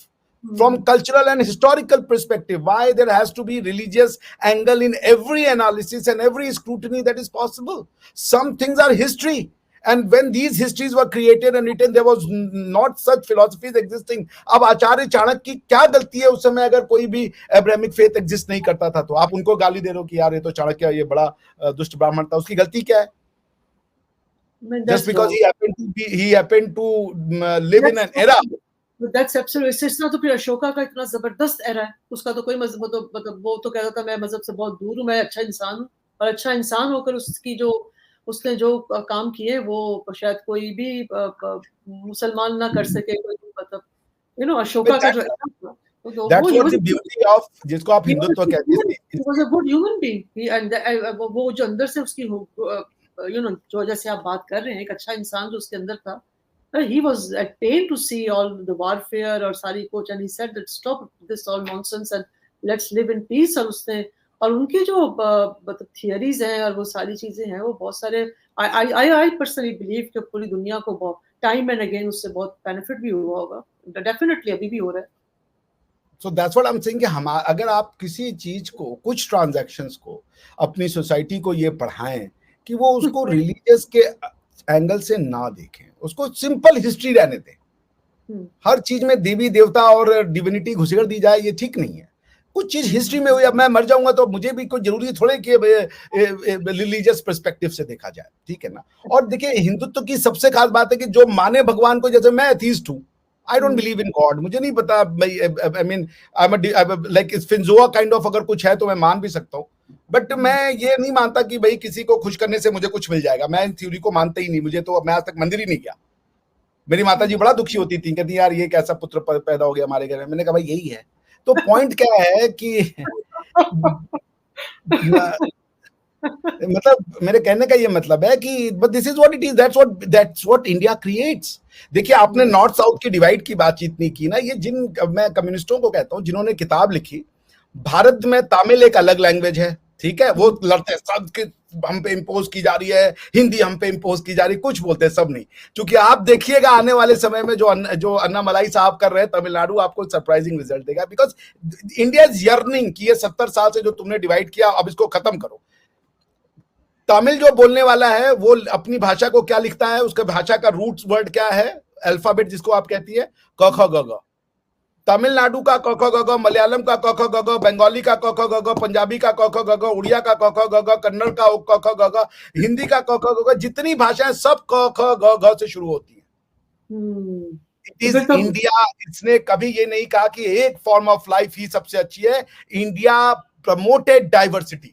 Speaker 2: from cultural and historical perspective. Why there has to be religious angle in every analysis and every scrutiny that is possible? Some things are history, and when these histories were created and written, there was not such philosophies existing. अब आचार्य चाणक्य की क्या गलती है उस समय, अगर कोई भी एब्राहमिक फेथ एग्जिस्ट नहीं करता था? तो आप उनको गाली दे रहे हो कि यार ये तो चाणक्य, ये बड़ा दुष्ट ब्राह्मण था, उसकी गलती क्या है? Just because he happened to live in an era.
Speaker 1: That's absolutely, इससे तो फिर अशोका का इतना जबरदस्त एरा है, उसका तो कोई मजहब, तो मतलब वो तो कहता था मैं मजहब से बहुत दूर हूँ, मैं अच्छा इंसान हूँ। और अच्छा इंसान होकर उसने जो काम किए वो शायद कोई भी मुसलमान ना कर सके। मतलब अशोका का जो एरा था,
Speaker 2: That's what the beauty of, जिसको आप हिंदुत्व कहते हैं।
Speaker 1: He was a good human being. वो जो अंदर से उसकी जो जैसे आप बात कर रहे हैं, एक अच्छा इंसान जो उसके अंदर था, he was at pain to see all the warfare और सारी कुछ, and he said that stop this all nonsense and let's live in peace। और उनकी जो मतलब थियरीज हैं और वो सारी चीजें हैं, वो बहुत सारे I personally believe कि पूरी दुनिया को बहुत टाइम एंड अगेन उससे बहुत बेनिफिट भी हुआ होगा, डेफिनेटली अभी भी हो रहा है।
Speaker 2: So that's what I'm saying कि हम, अगर आप किसी चीज को, कुछ ट्रांजैक्शंस को अपनी सोसाइटी को ये पढ़ाएं कि वो उसको रिलीजियस के एंगल से ना देखें, उसको सिंपल हिस्ट्री रहने दें। हर चीज में देवी देवता और डिविनिटी घुसेड़ दी जाए, ये ठीक नहीं है। कुछ चीज हिस्ट्री में हुई, अब मैं मर जाऊंगा तो मुझे भी कोई जरूरी थोड़े कि रिलीजियस पर्सपेक्टिव से देखा जाए, ठीक है ना। और देखिए, हिंदुत्व की सबसे खास बात है कि जो माने भगवान को, जैसे मैं एथीस्ट हूं, I don't believe in God, मुझे नहीं पता भाई, I mean I am like Spinoza kind of, अगर कुछ है तो मैं मान भी सकता हूँ, बट मैं ये नहीं मानता कि भाई किसी को खुश करने से मुझे कुछ मिल जाएगा। मैं इन थ्योरी को मानता ही नहीं, मुझे तो, मैं आज तक मंदिर ही नहीं गया। मेरी माता जी बड़ा दुखी होती थी, कहती यार ये कैसा पुत्र पैदा हो गया हमारे घर में। मैंने कहा भाई यही है। तो पॉइंट क्या है कि मतलब मेरे कहने का ये मतलब है कि but this is what it is, that's what India creates. देखिए आपने नॉर्थ साउथ की डिवाइड की बातचीत नहीं की ना, ये जिन, मैं कम्युनिस्टों को कहता हूँ जिन्होंने किताब लिखी, भारत में तमिल एक अलग लैंग्वेज है, ठीक है, वो लड़ते हैं सब के हम पे इम्पोज की जा रही है, हिंदी हम पे इम्पोज की जा रही है, कुछ बोलते हैं, सब नहीं। क्योंकि आप देखिएगा आने वाले समय में जो अन्नामलाई साहब कर रहे हैं तमिलनाडु, आपको सरप्राइजिंग रिजल्ट देगा, बिकॉज इंडिया इज यर्निंग कि ये 70 साल से जो तुमने डिवाइड किया अब इसको खत्म करो। तमिल जो बोलने वाला है वो अपनी भाषा को क्या लिखता है, उसका भाषा का रूट्स वर्ड क्या है, अल्फाबेट जिसको आप कहती है क ख ग घ। तमिलनाडु का क ख ग घ, मलयालम का क ख ग घ, बंगाली का क ख ग घ, पंजाबी का क ख ग घ, उड़िया का क ख ग घ, कन्नड़ का क ख ग घ, हिंदी का क ख ग घ, जितनी भाषाएं सब क ख ग घ से शुरू होती है। It is India. इसने कभी ये नहीं कहा कि एक फॉर्म ऑफ लाइफ ही सबसे अच्छी है। India promoted diversity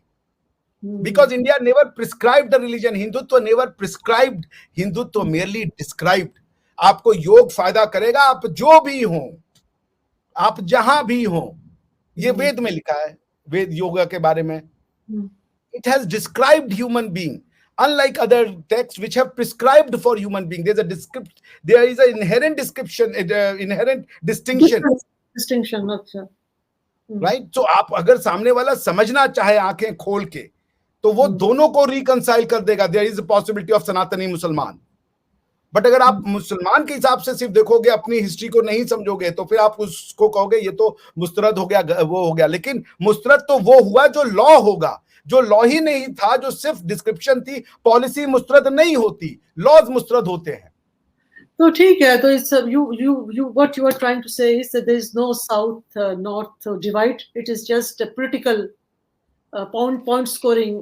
Speaker 2: because India never prescribed the religion. Hindutva never prescribed, Hindutva merely described। आपको योग फायदा करेगा, आप जो भी हो, आप जहां भी हो, ये वेद में लिखा है, वेद योगा के बारे में। It has described human being, unlike other texts which have prescribed for human being. There is an inherent description, inherent distinction,
Speaker 1: अच्छा,
Speaker 2: right? So आप अगर सामने वाला समझना चाहे आंखें खोल के, तो वो दोनों को रिकंसाइल कर देगा। There is a possibility of Sanatani Musalman. But अगर आप मुसलमान के हिसाब से सिर्फ देखोगे, अपनी हिस्ट्री को नहीं समझोगे, तो फिर आप उसको कहोगे ये तो मुस्तरद हो गया, वो हो गया। लेकिन मुस्तरद तो वो हुआ जो लॉ होगा, जो लॉ ही नहीं था, जो सिर्फ डिस्क्रिप्शन थी। पॉलिसी मुस्तरद नहीं होती, लॉज मुस्तरद होते हैं।
Speaker 1: तो ठीक है, तो it's you what you are trying to say is that there is no south north divide. It is just a political point scoring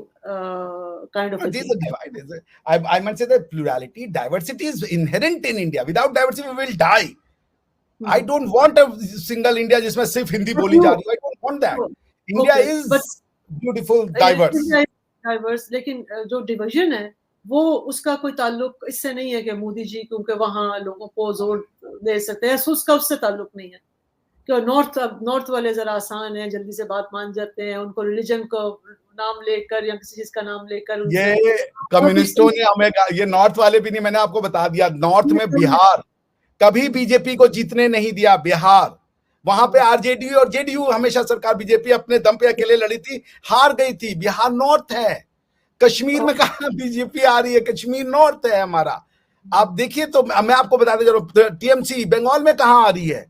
Speaker 1: kind of a thing.
Speaker 2: Divide. I might say that plurality, diversity is inherent in India. Without diversity, we will die. I don't want a single India जिसमें सिर्फ हिंदी बोली जा रही है. I don't want that. India is beautiful, diverse.
Speaker 1: Diverse, लेकिन जो division है वो उसका कोई ताल्लुक इससे नहीं है कि मोदी जी क्योंकि वहां लोगों को जोर दे सकते हैं, उसका उससे ताल्लुक नहीं है। नॉर्थ वाले जरा आसान है, जल्दी से बात मान जाते हैं, उनको रिलीजन को नाम लेकर या किसी चीज का नाम लेकर।
Speaker 2: ये कम्युनिस्टों ने हमें, ये नॉर्थ वाले भी नहीं, मैंने आपको बता दिया, नॉर्थ में बिहार कभी बीजेपी को जीतने नहीं दिया। बिहार, वहां पे आरजेडी और जेडीयू हमेशा सरकार, बीजेपी अपने दम पे अकेले लड़ी थी, हार गई थी। बिहार नॉर्थ है। कश्मीर में कहा बीजेपी आ रही है, कश्मीर नॉर्थ है हमारा। आप देखिए, तो मैं आपको बता दें, टीएमसी बंगाल में कहां आ रही है।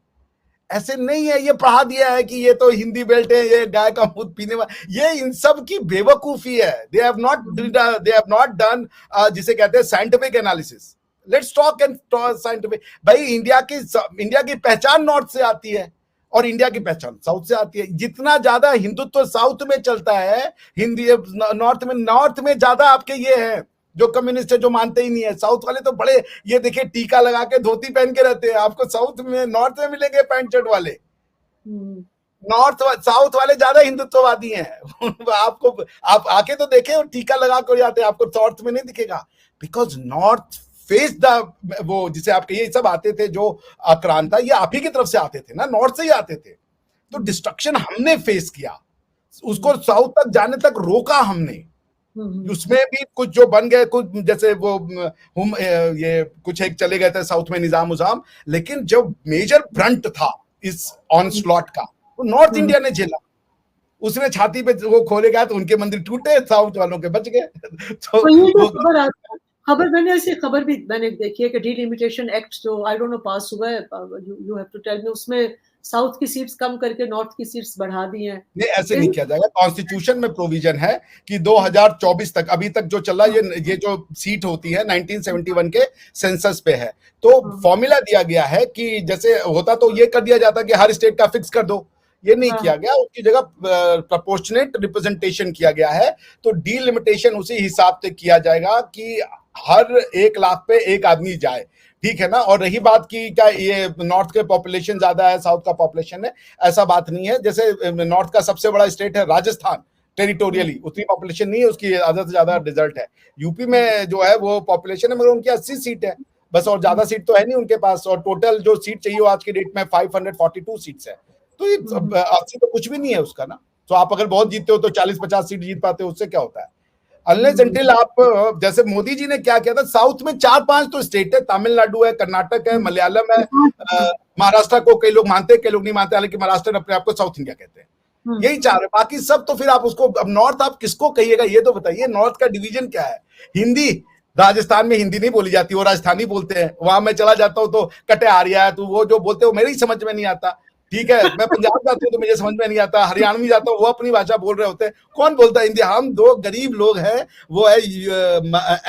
Speaker 2: ऐसे नहीं है, ये पढ़ा दिया है कि ये तो हिंदी बेल्ट है, ये गाय का दूध पीने वाला, ये इन सब की बेवकूफी है। दे हैव नॉट डन जिसे कहते हैं scientific analysis. Let's talk and scientific. भाई इंडिया की पहचान नॉर्थ से आती है और इंडिया की पहचान साउथ से आती है। जितना ज्यादा हिंदुत्व साउथ में चलता है, हिंदी नॉर्थ में ज्यादा आपके ये है जो कम्युनिस्ट है, जो मानते ही नहीं है। साउथ वाले तो बड़े, ये देखिए टीका लगा के धोती पहन के रहते हैं। आपको नॉर्थ में मिलेंगे पैंट शर्ट वाले। साउथ वाले ज्यादा हिंदुत्ववादी हैं। आप आके तो देखें, और टीका लगा कर जाते हैं, आपको नॉर्थ में नहीं दिखेगा। बिकॉज नॉर्थ फेस द, वो जिसे आप कहिए, सब आते थे जो आक्रांता, ये आप ही की तरफ से आते थे ना, नॉर्थ से ही आते थे। तो डिस्ट्रक्शन हमने फेस किया, उसको साउथ तक जाने तक रोका हमने। उसमें भी कुछ जो बन गए, कुछ जैसे वो हम ये कुछ एक चले गए थे साउथ में, निजाम उजाम। लेकिन जब मेजर फ्रंट था इस ऑनस्लॉट का, वो नॉर्थ इंडिया ने झेला। उसने छाती पे वो खोले गया तो उनके मंदिर टूटे, साउथ वालों के बच गए। तो
Speaker 1: खबर मैंने देखी है कि डिलिमिटेशन एक्ट जो आई डोंट नो पास हुआ है, you have to tell me, उसमें साउथ की सीट्स कम करके नॉर्थ की सीट्स बढ़ा दी हैं।
Speaker 2: नहीं, ऐसे नहीं किया जाएगा। कॉन्स्टिट्यूशन में प्रोविजन है कि 2024 तक, अभी तक जो चला, ये जो सीट होती है 1971 के सेंसस पे है। तो फॉर्मूला दिया गया है कि जैसे होता तो ये कर दिया जाता कि हर स्टेट का फिक्स कर दो, ये नहीं किया गया। उसकी जगह प्रोपोर्शनेट रिप्रेजेंटेशन किया गया है। तो डीलिमिटेशन उसी हिसाब से किया जाएगा कि हर 1 लाख पे एक आदमी जाए। ठीक है ना। और रही बात की क्या ये नॉर्थ के पॉपुलेशन ज्यादा है, साउथ का पॉपुलेशन है, ऐसा बात नहीं है। जैसे नॉर्थ का सबसे बड़ा स्टेट है राजस्थान, टेरिटोरियली उतनी पॉपुलेशन नहीं है उसकी, आधा से ज्यादा रिजल्ट है। यूपी में जो है वो पॉपुलेशन है मगर उनकी 80 सीट है बस, और ज्यादा सीट तो है नहीं उनके पास, और टोटल जो सीट चाहिए वो आज की डेट में 542 सीट्स है। तो ये 80 तो कुछ भी नहीं है उसका ना। तो आप अगर बहुत जीतते हो तो 40-50 सीट जीत पाते हो, उससे क्या होता है। अनलेस अंटिल आप, जैसे मोदी जी ने क्या किया था, साउथ में 4-5 तो स्टेट है, तमिलनाडु है, कर्नाटक है, मलयालम है, महाराष्ट्र को कई लोग मानते हैं, कई लोग नहीं मानते, हालांकि महाराष्ट्र अपने आप को साउथ इंडिया कहते हैं। यही 4 है, बाकी सब तो फिर आप उसको, अब नॉर्थ आप किसको कहिएगा ये तो बताइए। नॉर्थ का डिवीजन क्या है? हिंदी, राजस्थान में हिंदी नहीं बोली जाती, वो राजस्थानी बोलते हैं। वहां मैं चला जाता हूँ तो कटे आ रहा है, तो वो जो बोलते हैं वो मेरे ही समझ में नहीं आता। ठीक है, मैं पंजाब जाता हूँ तो मुझे समझ में नहीं आता, हरियाणवी जाता हूँ वो अपनी भाषा बोल रहे होते हैं, कौन बोलता है हिंदी? हम दो गरीब लोग हैं, वो है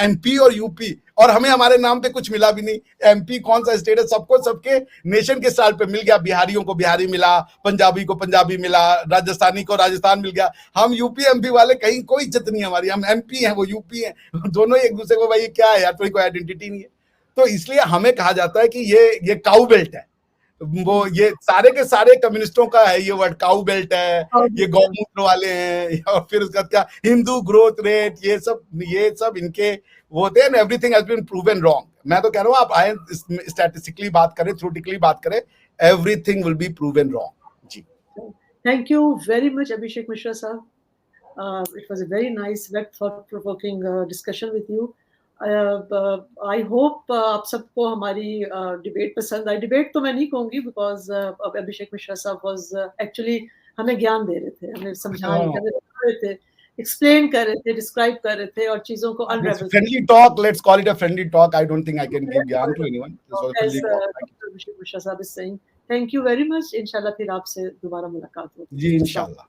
Speaker 2: एमपी और यूपी, और हमें हमारे नाम पे कुछ मिला भी नहीं। एमपी कौन सा स्टेट है? सबको सबके नेशन के स्टाइल पे मिल गया, बिहारियों को बिहारी मिला, पंजाबी को पंजाबी मिला, राजस्थानी को राजस्थान मिल गया। हम यूपी एमपी वाले कहीं कोई इज्जत नहीं हमारी, हम एमपी हैं वो यूपी हैं, दोनों एक दूसरे को, भाई क्या है यार, कोई आइडेंटिटी नहीं है। तो इसलिए हमें कहा जाता है कि ये काउ बेल्ट है, वो ये सारे के सारे कम्युनिस्टों का है ये वर्ड, काउ बेल्ट है, ये गौमूत्र वाले हैं, और फिर उसका क्या हिंदू ग्रोथ रेट, ये सब इनके वो होते हैं। Everything has been proven wrong. मैं तो कह रहा हूँ आप आए स्टैटिस्टिकली बात करें, थ्योरेटिकली बात करें, everything will be proven wrong. जी,
Speaker 1: thank you very much Abhishek Mishra sahab. It was a very nice, very thought-provoking discussion with you. I hope आप सबको हमारी डिबेट पसंद आई। डिबेट तो मैं नहीं कहूँगी, बिकॉज अभिषेक मिश्रा साहब वाज एक्चुअली हमें ज्ञान दे रहे थे, हमें समझा रहे थे, एक्सप्लेन कर रहे थे, डिस्क्राइब कर रहे थे, और चीजों को unravel.
Speaker 2: Friendly talk, let's call it a friendly talk. I don't think I can give gyan to anyone, this was friendly talk.
Speaker 1: Abhishek Mishra sahab is saying thank you very much. इंशाल्लाह फिर आपसे दोबारा मुलाकात होगी
Speaker 2: जी इंशाल्लाह।